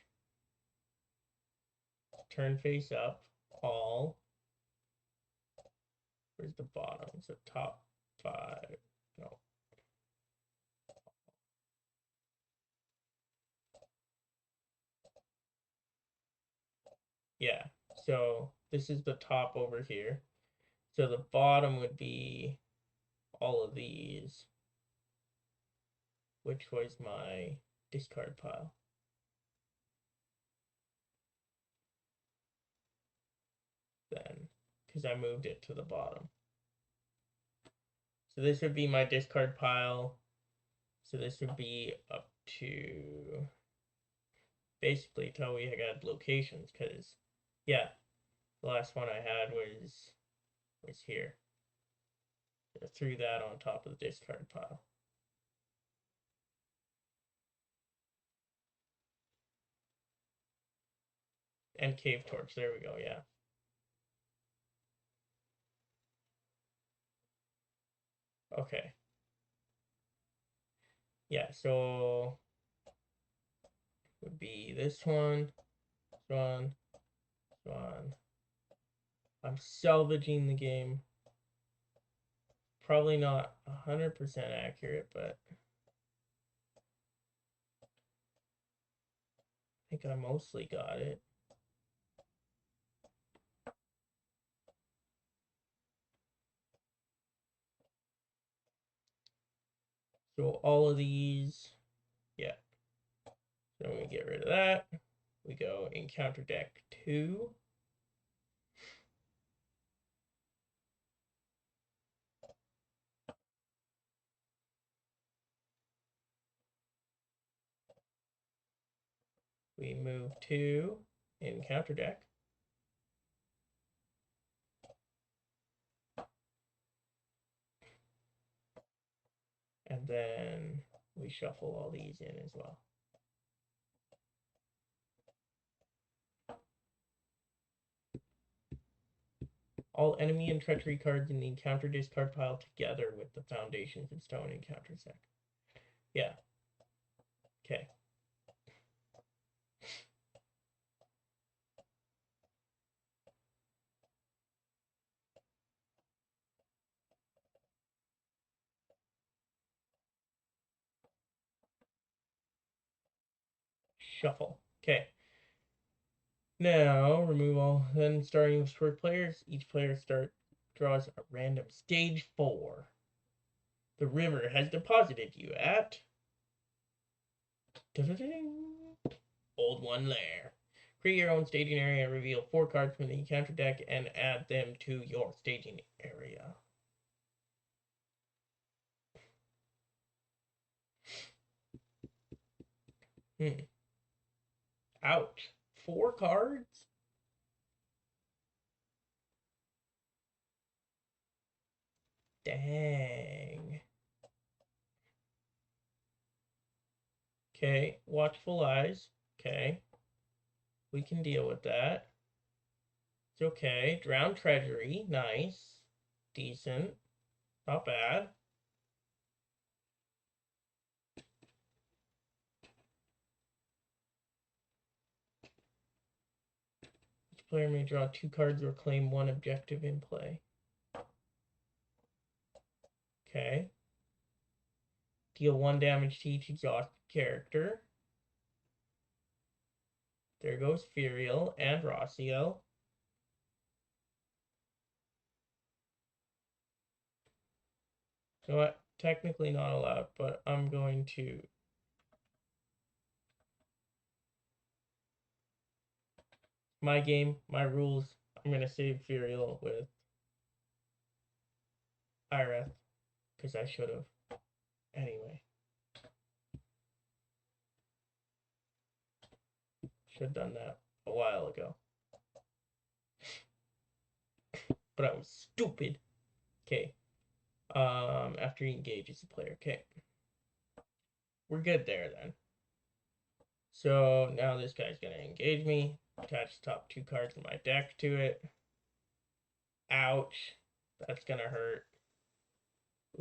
turn face up, all. Where's the bottom? So top 5. No. Yeah. So this is the top over here. So the bottom would be all of these, which was my discard pile. Then, because I moved it to the bottom. So this would be my discard pile. So this would be up to basically till we got locations, because yeah, the last one I had was here. I threw that on top of the discard pile. And cave torch, there we go, yeah. Okay. Yeah, so would be this one, this one, this one. I'm salvaging the game. Probably not 100% accurate, but I think I mostly got it. So all of these, yeah. So we get rid of that. We go encounter deck 2. We move to encounter deck. And then we shuffle all these in as well. All enemy and treachery cards in the encounter discard pile together with the Foundations of Stone encounter deck. Yeah. Okay. Shuffle. Okay. Now remove all. Then starting with sport players, each player draws a random stage 4. The river has deposited you at Old One Lair. Create your own staging area and reveal 4 cards from the encounter deck and add them to your staging area. Ouch. 4 cards? Dang. Okay, watchful eyes. Okay. We can deal with that. It's okay. Drowned treasury. Nice. Decent. Not bad. Each player may draw 2 cards or claim 1 objective in play. Okay. Deal 1 damage to each exhausted character. There goes Thurindir and Rossiel. So what? Technically not allowed, but I'm going to. My game, my rules. I'm going to save Thurindir with Ireth, because I should have. Anyway. Should have done that a while ago. But I was stupid. Okay. After he engages the player. Okay. We're good there then. So now this guy's gonna engage me. Attach the top 2 cards of my deck to it. Ouch. That's gonna hurt.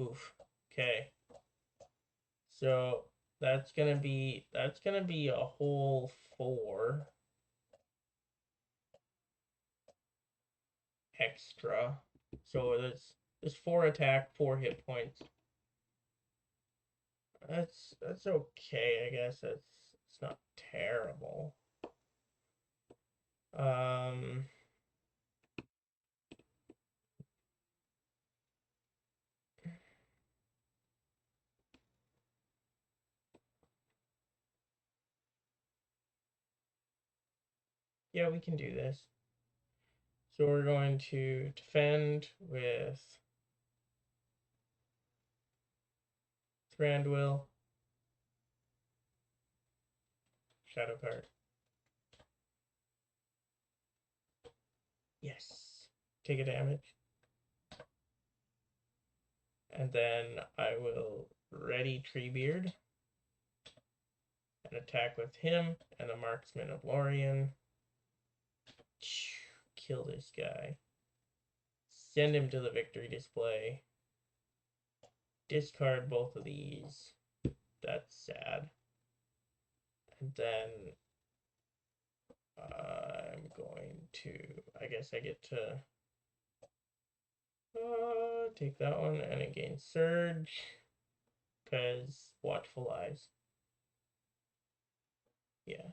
Oof. Okay. So that's gonna be a whole 4 extra. So this 4 attack, 4 hit points. That's okay, I guess. It's not terrible. Yeah, we can do this. So we're going to defend with Thranduil, Shadow card. Yes. Take a damage. And then I will ready Treebeard and attack with him and the Marksman of Lorien. Kill this guy. Send him to the victory display. Discard both of these. That's sad. And then I'm going to, I guess I get to take that one and it gains Surge because Watchful Eyes. Yeah.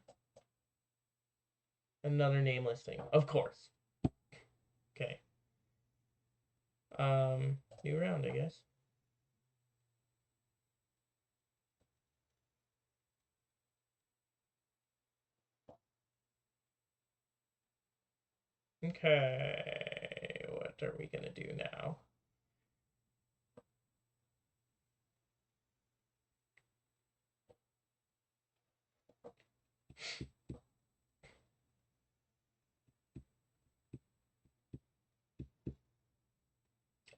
Another nameless thing, of course. Okay. New round, I guess. Okay, what are we gonna do now?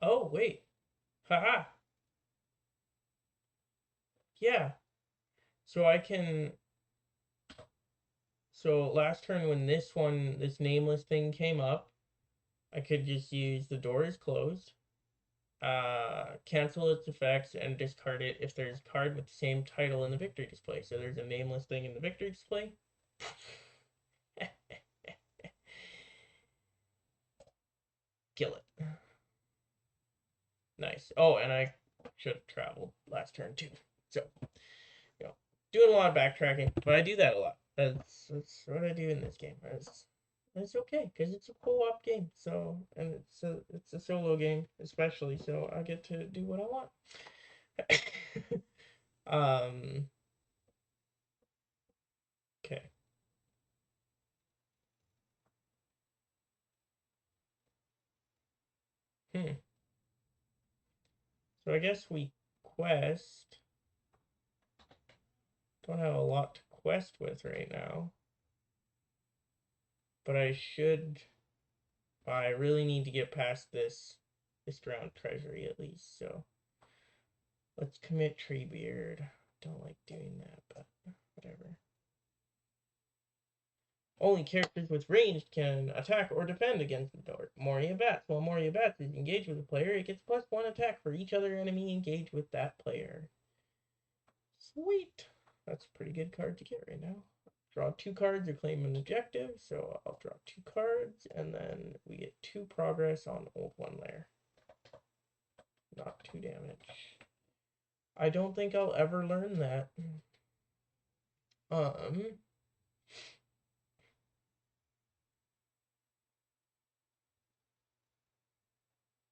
Oh, wait. Haha. Yeah. So I can... So last turn when this nameless thing came up, I could just use the door is closed, cancel its effects, and discard it if there's a card with the same title in the victory display. So there's a nameless thing in the victory display. Kill it. Nice. Oh, and I should have traveled last turn too. So, you know, doing a lot of backtracking, but I do that a lot. That's what I do in this game. It's okay because it's a co-op game. So, and it's a solo game especially. So I get to do what I want. um. Okay. Hmm. So I guess we quest. Don't have a lot to quest with right now, but I should. I really need to get past this drowned treasury at least. So let's commit Treebeard. Don't like doing that, but whatever. Only characters with ranged can attack or defend against the door. Moria Bats. While Moria Bats is engaged with a player, it gets +1 attack for each other enemy engaged with that player. Sweet. That's a pretty good card to get right now. Draw 2 cards or claim an objective. So I'll draw 2 cards, and then we get 2 progress on Old One Lair. Not 2 damage. I don't think I'll ever learn that.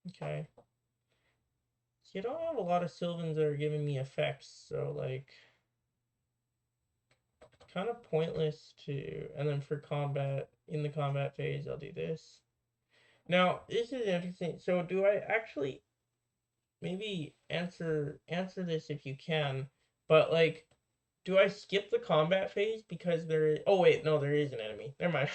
Okay. See, I don't have a lot of Sylvans that are giving me effects, so, like, kind of pointless to... And then for combat, in the combat phase, I'll do this. Now, this is interesting. So, do I actually... Maybe answer this if you can, but, like, do I skip the combat phase because there is... Oh, wait, no, there is an enemy. Never mind.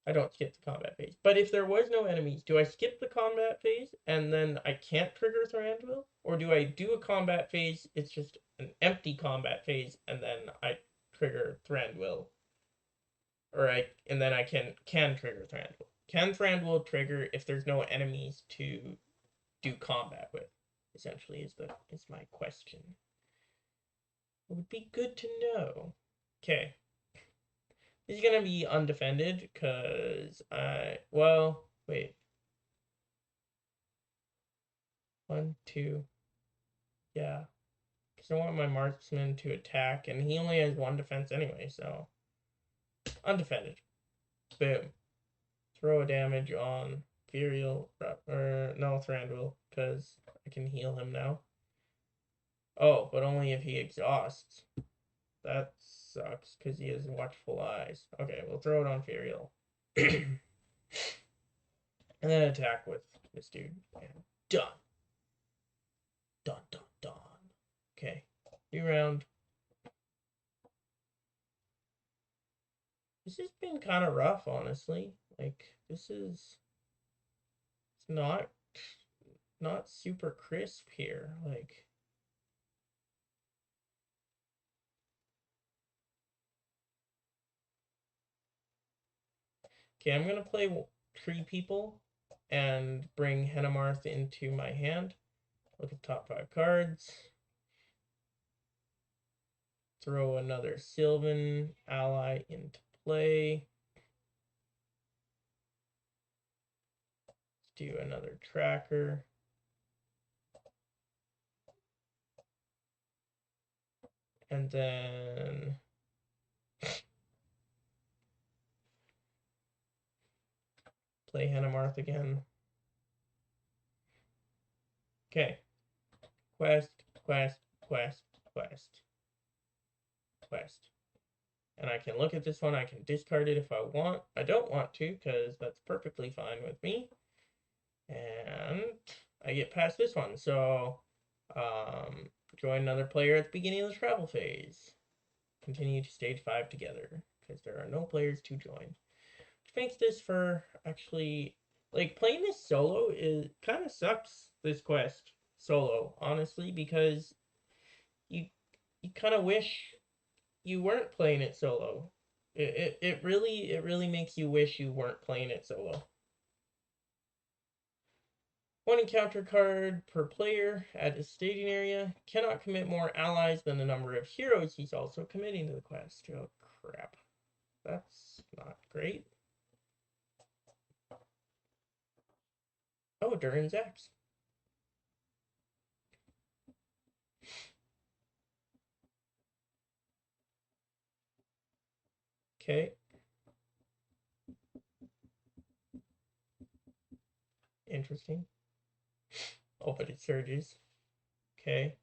I don't skip the combat phase. But if there was no enemies, do I skip the combat phase and then I can't trigger Thranduil? Or do I do a combat phase, it's just an empty combat phase, and then I trigger Thranduil? And then I can trigger Thranduil. Can Thranduil trigger if there's no enemies to do combat with? Essentially is my question. It would be good to know. Okay. This is gonna be undefended because well, wait. 1, 2. Yeah. Because I want my marksman to attack, and he only has 1 defense anyway, so. Undefended. Boom. Throw a damage on Furiel, or no, Thranduil, because I can heal him now. Oh, but only if he exhausts. That sucks, because he has watchful eyes. Okay, we'll throw it on Furiel. And then attack with this dude. And done. Dun, dun, dun. Okay. New round. This has been kind of rough, honestly. Like, this is... It's not super crisp here. Like... Okay, I'm gonna play Tree People and bring Henamarth into my hand. Look at the top 5 cards. throw another Sylvan ally into play. Let's do another tracker. And then play Hanemarth again. Okay. Quest, quest, quest, quest, quest. And I can look at this one. I can discard it if I want. I don't want to because that's perfectly fine with me. And I get past this one. So join another player at the beginning of the travel phase. Continue to stage 5 together because there are no players to join. Which makes this for actually, like, playing this solo is kind of sucks, this quest solo, honestly, because you kind of wish you weren't playing it solo. It really makes you wish you weren't playing it solo. One encounter card per player at his staging area. Cannot commit more allies than the number of heroes he's also committing to the quest. Oh crap. That's not great. Oh, Durin's Axe. Okay. Interesting. Oh, but it surges. Okay.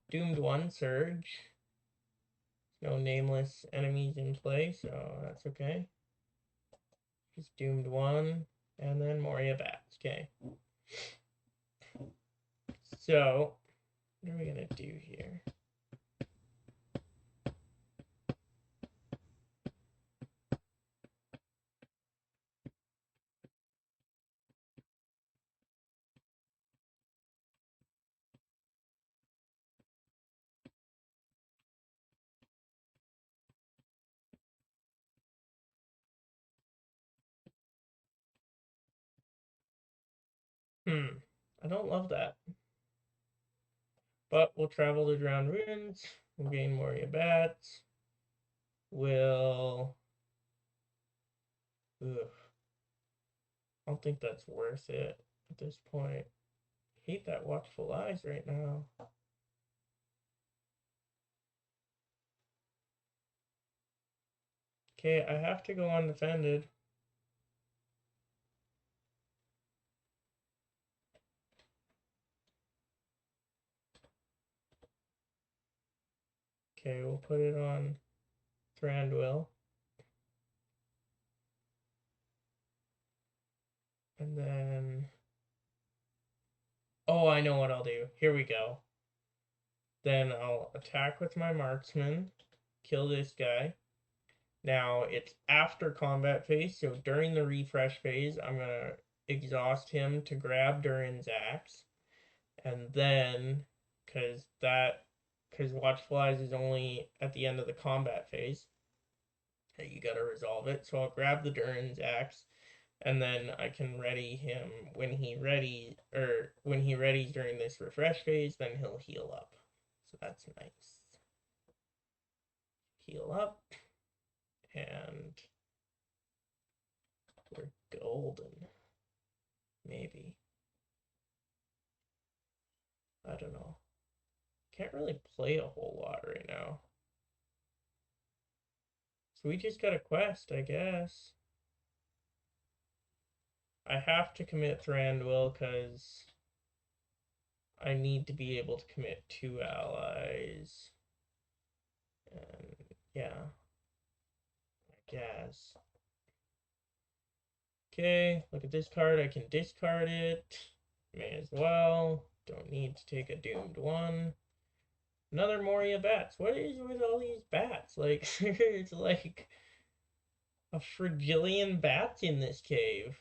Doomed 1 surge. No nameless enemies in play, so that's okay. Just doomed 1, and then Moria Bats. Okay. So, what are we gonna do here? I don't love that. But we'll travel to Drowned Ruins. We'll gain Moria Bats. We'll... Ugh. I don't think that's worth it at this point. I hate that Watchful Eyes right now. Okay, I have to go undefended. Okay, we'll put it on Thranduil. And then... Oh, I know what I'll do. Here we go. Then I'll attack with my marksman. Kill this guy. Now, it's after combat phase, so during the refresh phase, I'm going to exhaust him to grab Durin's Axe. And then, because Watchful Eyes is only at the end of the combat phase, you got to resolve it. So I'll grab the Durin's Axe, and then I can ready him when he readies during this refresh phase, then he'll heal up. So that's nice. Heal up, and we're golden. Maybe. I don't know. Can't really play a whole lot right now. So we just got a quest, I guess. I have to commit Thranduil because I need to be able to commit 2 allies. And yeah, I guess. Okay, look at this card. I can discard it. May as well. Don't need to take a doomed 1. Another Moria Bats. What is with all these bats? Like, it's like a fragillion bats in this cave.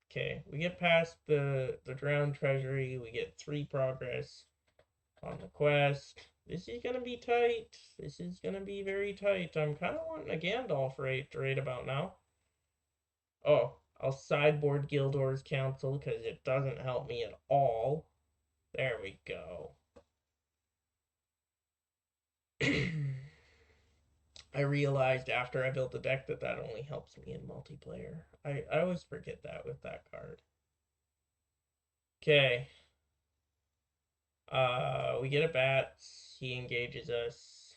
Okay, we get past the drowned treasury. We get 3 progress on the quest. This is gonna be tight. This is gonna be very tight. I'm kind of wanting a Gandalf right about now. Oh, I'll sideboard Gildor's Council because it doesn't help me at all. There we go. I realized after I built the deck that that only helps me in multiplayer. I always forget that with that card. Okay. We get a bat. He engages us.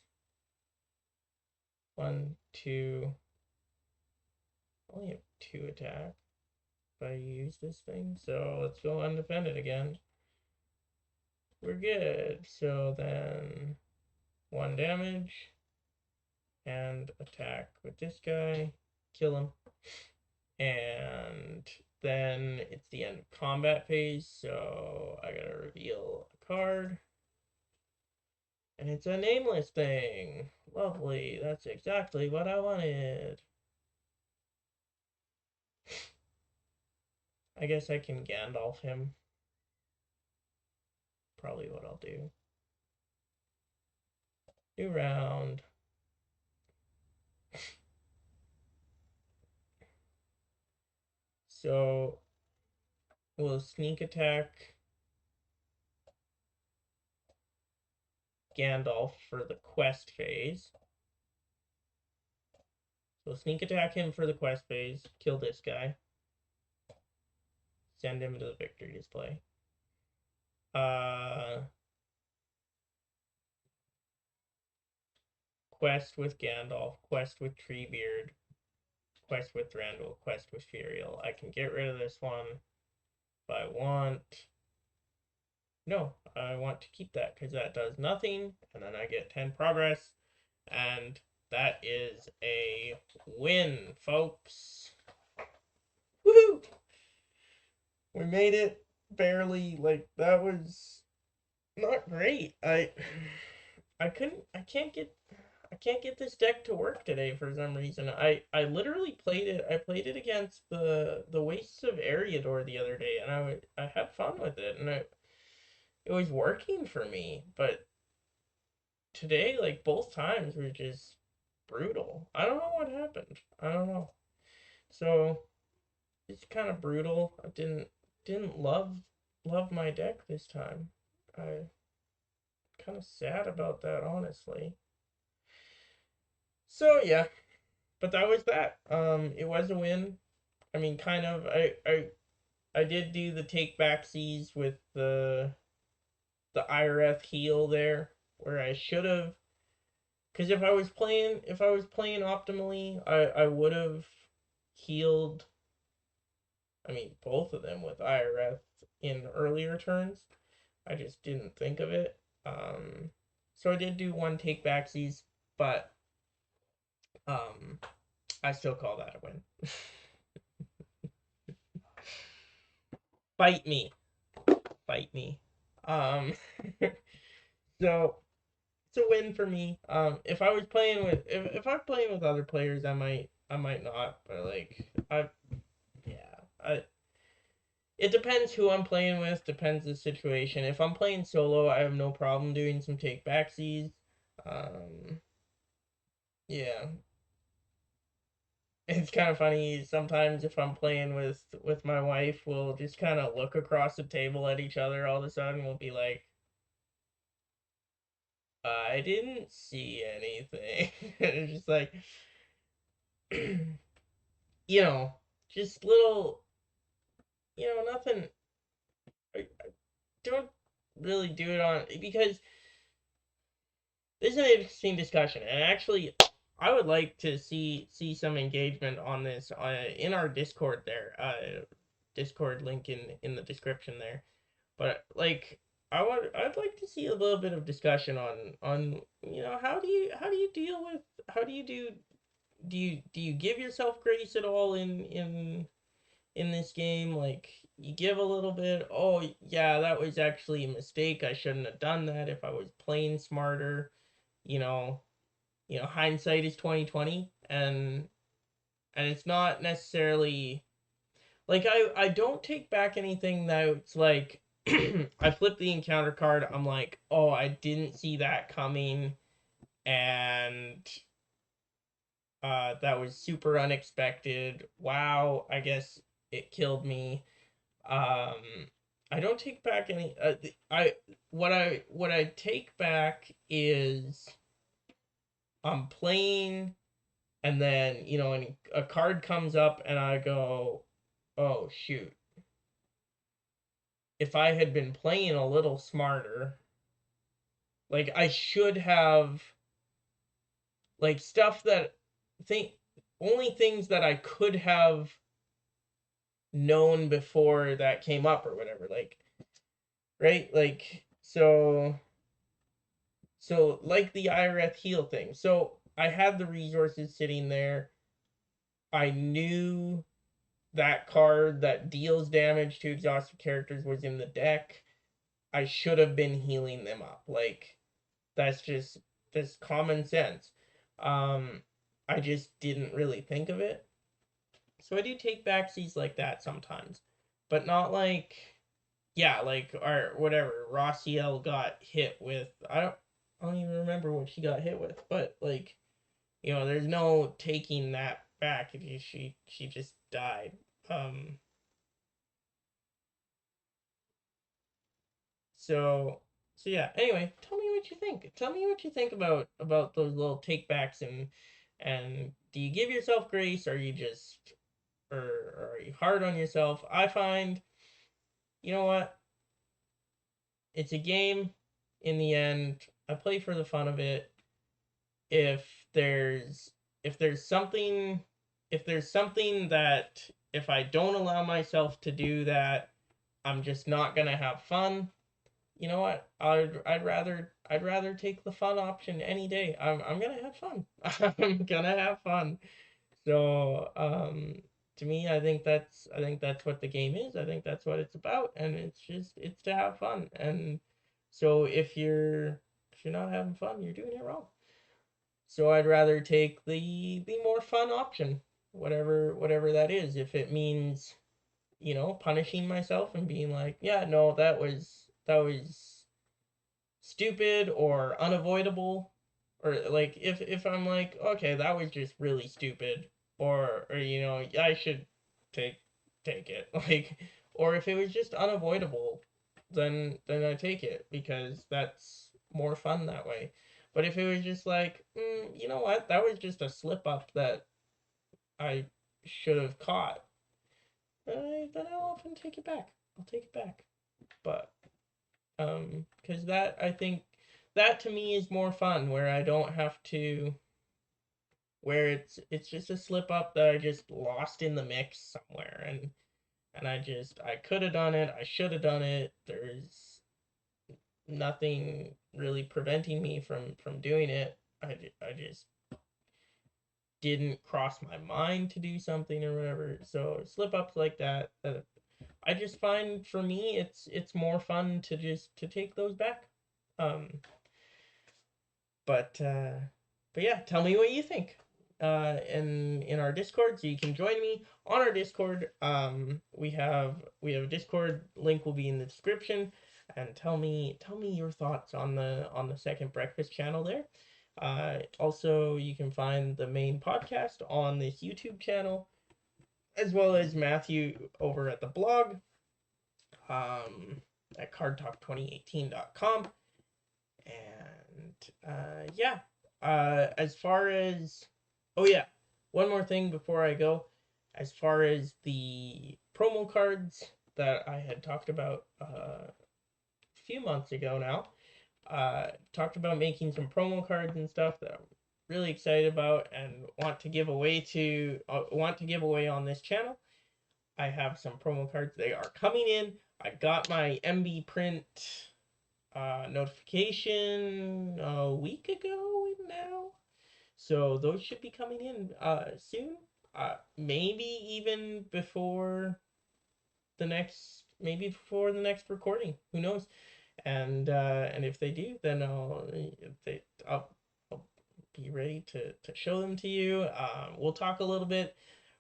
1, 2. Only have 2 attack if I use this thing. So let's go undefended again. We're good. So then 1 damage and attack with this guy. Kill him. And then it's the end of combat phase, so I gotta reveal a card. And it's a nameless thing. Lovely. That's exactly what I wanted. I guess I can Gandalf him. Probably what I'll do. New round. So we'll sneak attack Gandalf for the quest phase. So sneak attack him for the quest phase. Kill this guy. Send him to the victory display. Quest with Gandalf, quest with Treebeard, quest with Thranduil, quest with Furiel. I can get rid of this one if I want. No, I want to keep that because that does nothing, and then I get 10 progress, and that is a win, folks. Woohoo! We made it barely. Like, that was not great. I can't get this deck to work today for some reason. I literally played it. I played it against the Wastes of Eriador the other day, and I had fun with it, and it was working for me. But today, like both times, were just brutal. I don't know what happened. I don't know. So it's kind of brutal. I didn't love my deck this time. I kind of sad about that, honestly. So yeah, but that was that. It was a win. I mean, kind of. I did do the take back seas with the IRF heal there, where I should have. Because if I was playing optimally, I would have healed. I mean, both of them with IRF in earlier turns. I just didn't think of it. So I did do 1 take back seas, but um, I still call that a win. Fight me. Fight me. Um, so it's a win for me. If I was playing with if I'm playing with other players, I might not, but like yeah, I it depends who I'm playing with, depends the situation. If I'm playing solo, I have no problem doing some take backsies. Um, yeah, it's kind of funny sometimes if I'm playing with my wife, we'll just kind of look across the table at each other. All of a sudden, we'll be like, I didn't see anything. It's just like, you know, just little, nothing. I don't really do it on because this is an interesting discussion, and actually, I would like to see some engagement on this in our Discord there. Discord link in the description there. But like, I'd like to see a little bit of discussion on how do you deal with how do you give yourself grace at all in this game? Like, you give a little bit, oh yeah, that was actually a mistake, I shouldn't have done that if I was playing smarter, you know hindsight is 2020, and it's not necessarily like I don't take back anything that's like I flip the encounter card, I'm like, oh, I didn't see that coming, and that was super unexpected. Wow, I guess it killed me. Um, I don't take back any. I what I take back is I'm playing, and then, and a card comes up, and I go, oh shoot, if I had been playing a little smarter, like I should have, like, stuff that think only things that I could have known before that came up or whatever, like, right, like, so like the IRF heal thing. So I had the resources sitting there. I knew that card that deals damage to exhausted characters was in the deck. I should have been healing them up. Like, that's common sense. Um, I just didn't really think of it. So I do take backsies like that sometimes, but not like, yeah, like, or whatever. Rossiel got hit with. I don't even remember what she got hit with, but like, there's no taking that back. She just died. Um, so so yeah. Anyway, tell me what you think. Tell me what you think about those little takebacks, and do you give yourself grace, or you just or are you hard on yourself? I find, you know what, it's a game. In the end, I play for the fun of it. If there's if there's something if there's something that, if I don't allow myself to do that, I'm just not gonna have fun. You know what? I'd rather take the fun option any day. I'm gonna have fun. I'm gonna have fun. So, to me, I think that's what the game is. I think that's what it's about, and it's to have fun. And so if you're not having fun, you're doing it wrong. So I'd rather take the more fun option, whatever that is. If it means, punishing myself and being like, yeah, no, that was stupid or unavoidable, or like, if I'm like, okay, that was just really stupid, or I should take take it, like, or if it was just unavoidable, then I take it, because that's more fun that way. But if it was just like, you know what, that was just a slip up that I should have caught, then I'll often take it back. I'll take it back. But because that, I think, that to me is more fun, where I don't have to, where it's just a slip up that I just lost in the mix somewhere, and I could have done it, I should have done it. There's nothing really preventing me from doing it. I just didn't cross my mind to do something or whatever. So slip ups like that, I just find, for me, it's more fun to just to take those back. Um, But yeah, tell me what you think. In our Discord, so you can join me on our Discord. We have a Discord link, will be in the description, and tell me your thoughts on the second breakfast channel there. Also, you can find the main podcast on this YouTube channel, as well as Matthew over at the blog, um, at cardtalk2018.com. And yeah, as far as, oh yeah, one more thing before I go. As far as the promo cards that I had talked about a few months ago now, talked about making some promo cards and stuff that I'm really excited about and want to give away on this channel. I have some promo cards. They are coming in. I got my MB print notification a week ago now. So those should be coming in soon. Maybe even maybe before the next recording. Who knows? And if they do, then I'll be ready to show them to you. We'll talk a little bit.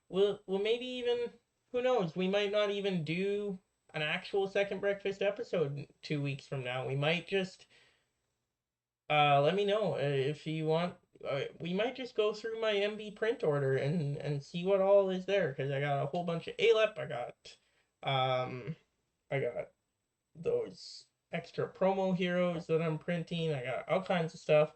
We'll maybe even, who knows? We might not even do an actual second breakfast episode 2 weeks from now. We might just, let me know if you want. We might just go through my MB print order and see what all is there, because I got a whole bunch of ALEP. Um, I got those extra promo heroes that I'm printing. I got all kinds of stuff.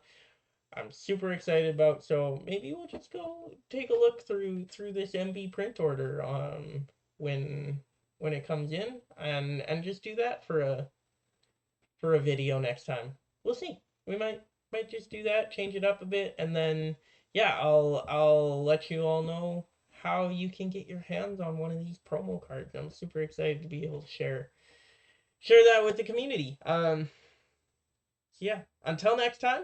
I'm super excited about. So maybe we'll just go take a look through this MB print order when when it comes in, and just do that for a video next time. We'll see. We might just do that, change it up a bit, and then yeah, I'll let you all know how you can get your hands on one of these promo cards. I'm super excited to be able to share that with the community. So yeah, until next time,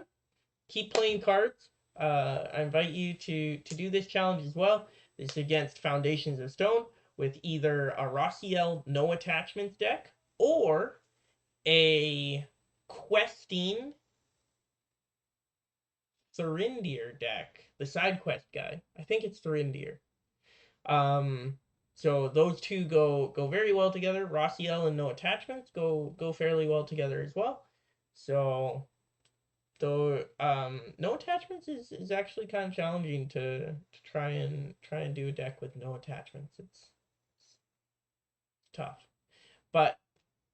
keep playing cards. I invite you to do this challenge as well. This is against Foundations of Stone with either a Rossiel no attachments deck or a questing Thurindir deck, the side quest guy. I think it's Thurindir. Um, so those two go very well together. Rossiel and no attachments go fairly well together as well. So though no attachments is actually kind of challenging to try and do a deck with no attachments. It's tough. But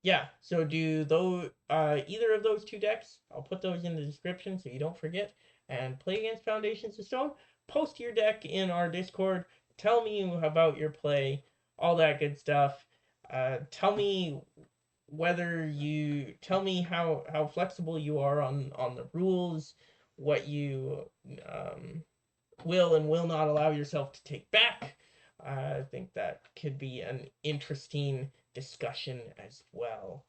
yeah, so do those either of those two decks, I'll put those in the description so you don't forget, and play against Foundations of Stone. Post your deck in our Discord. Tell me about your play, all that good stuff. Tell me tell me how flexible you are on the rules, what you will and will not allow yourself to take back. I think that could be an interesting discussion as well.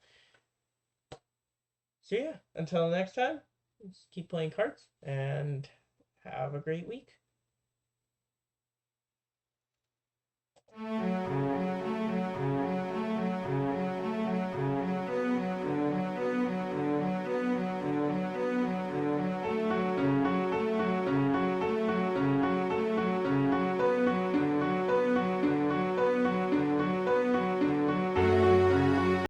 So yeah, until next time, just keep playing cards and have a great week.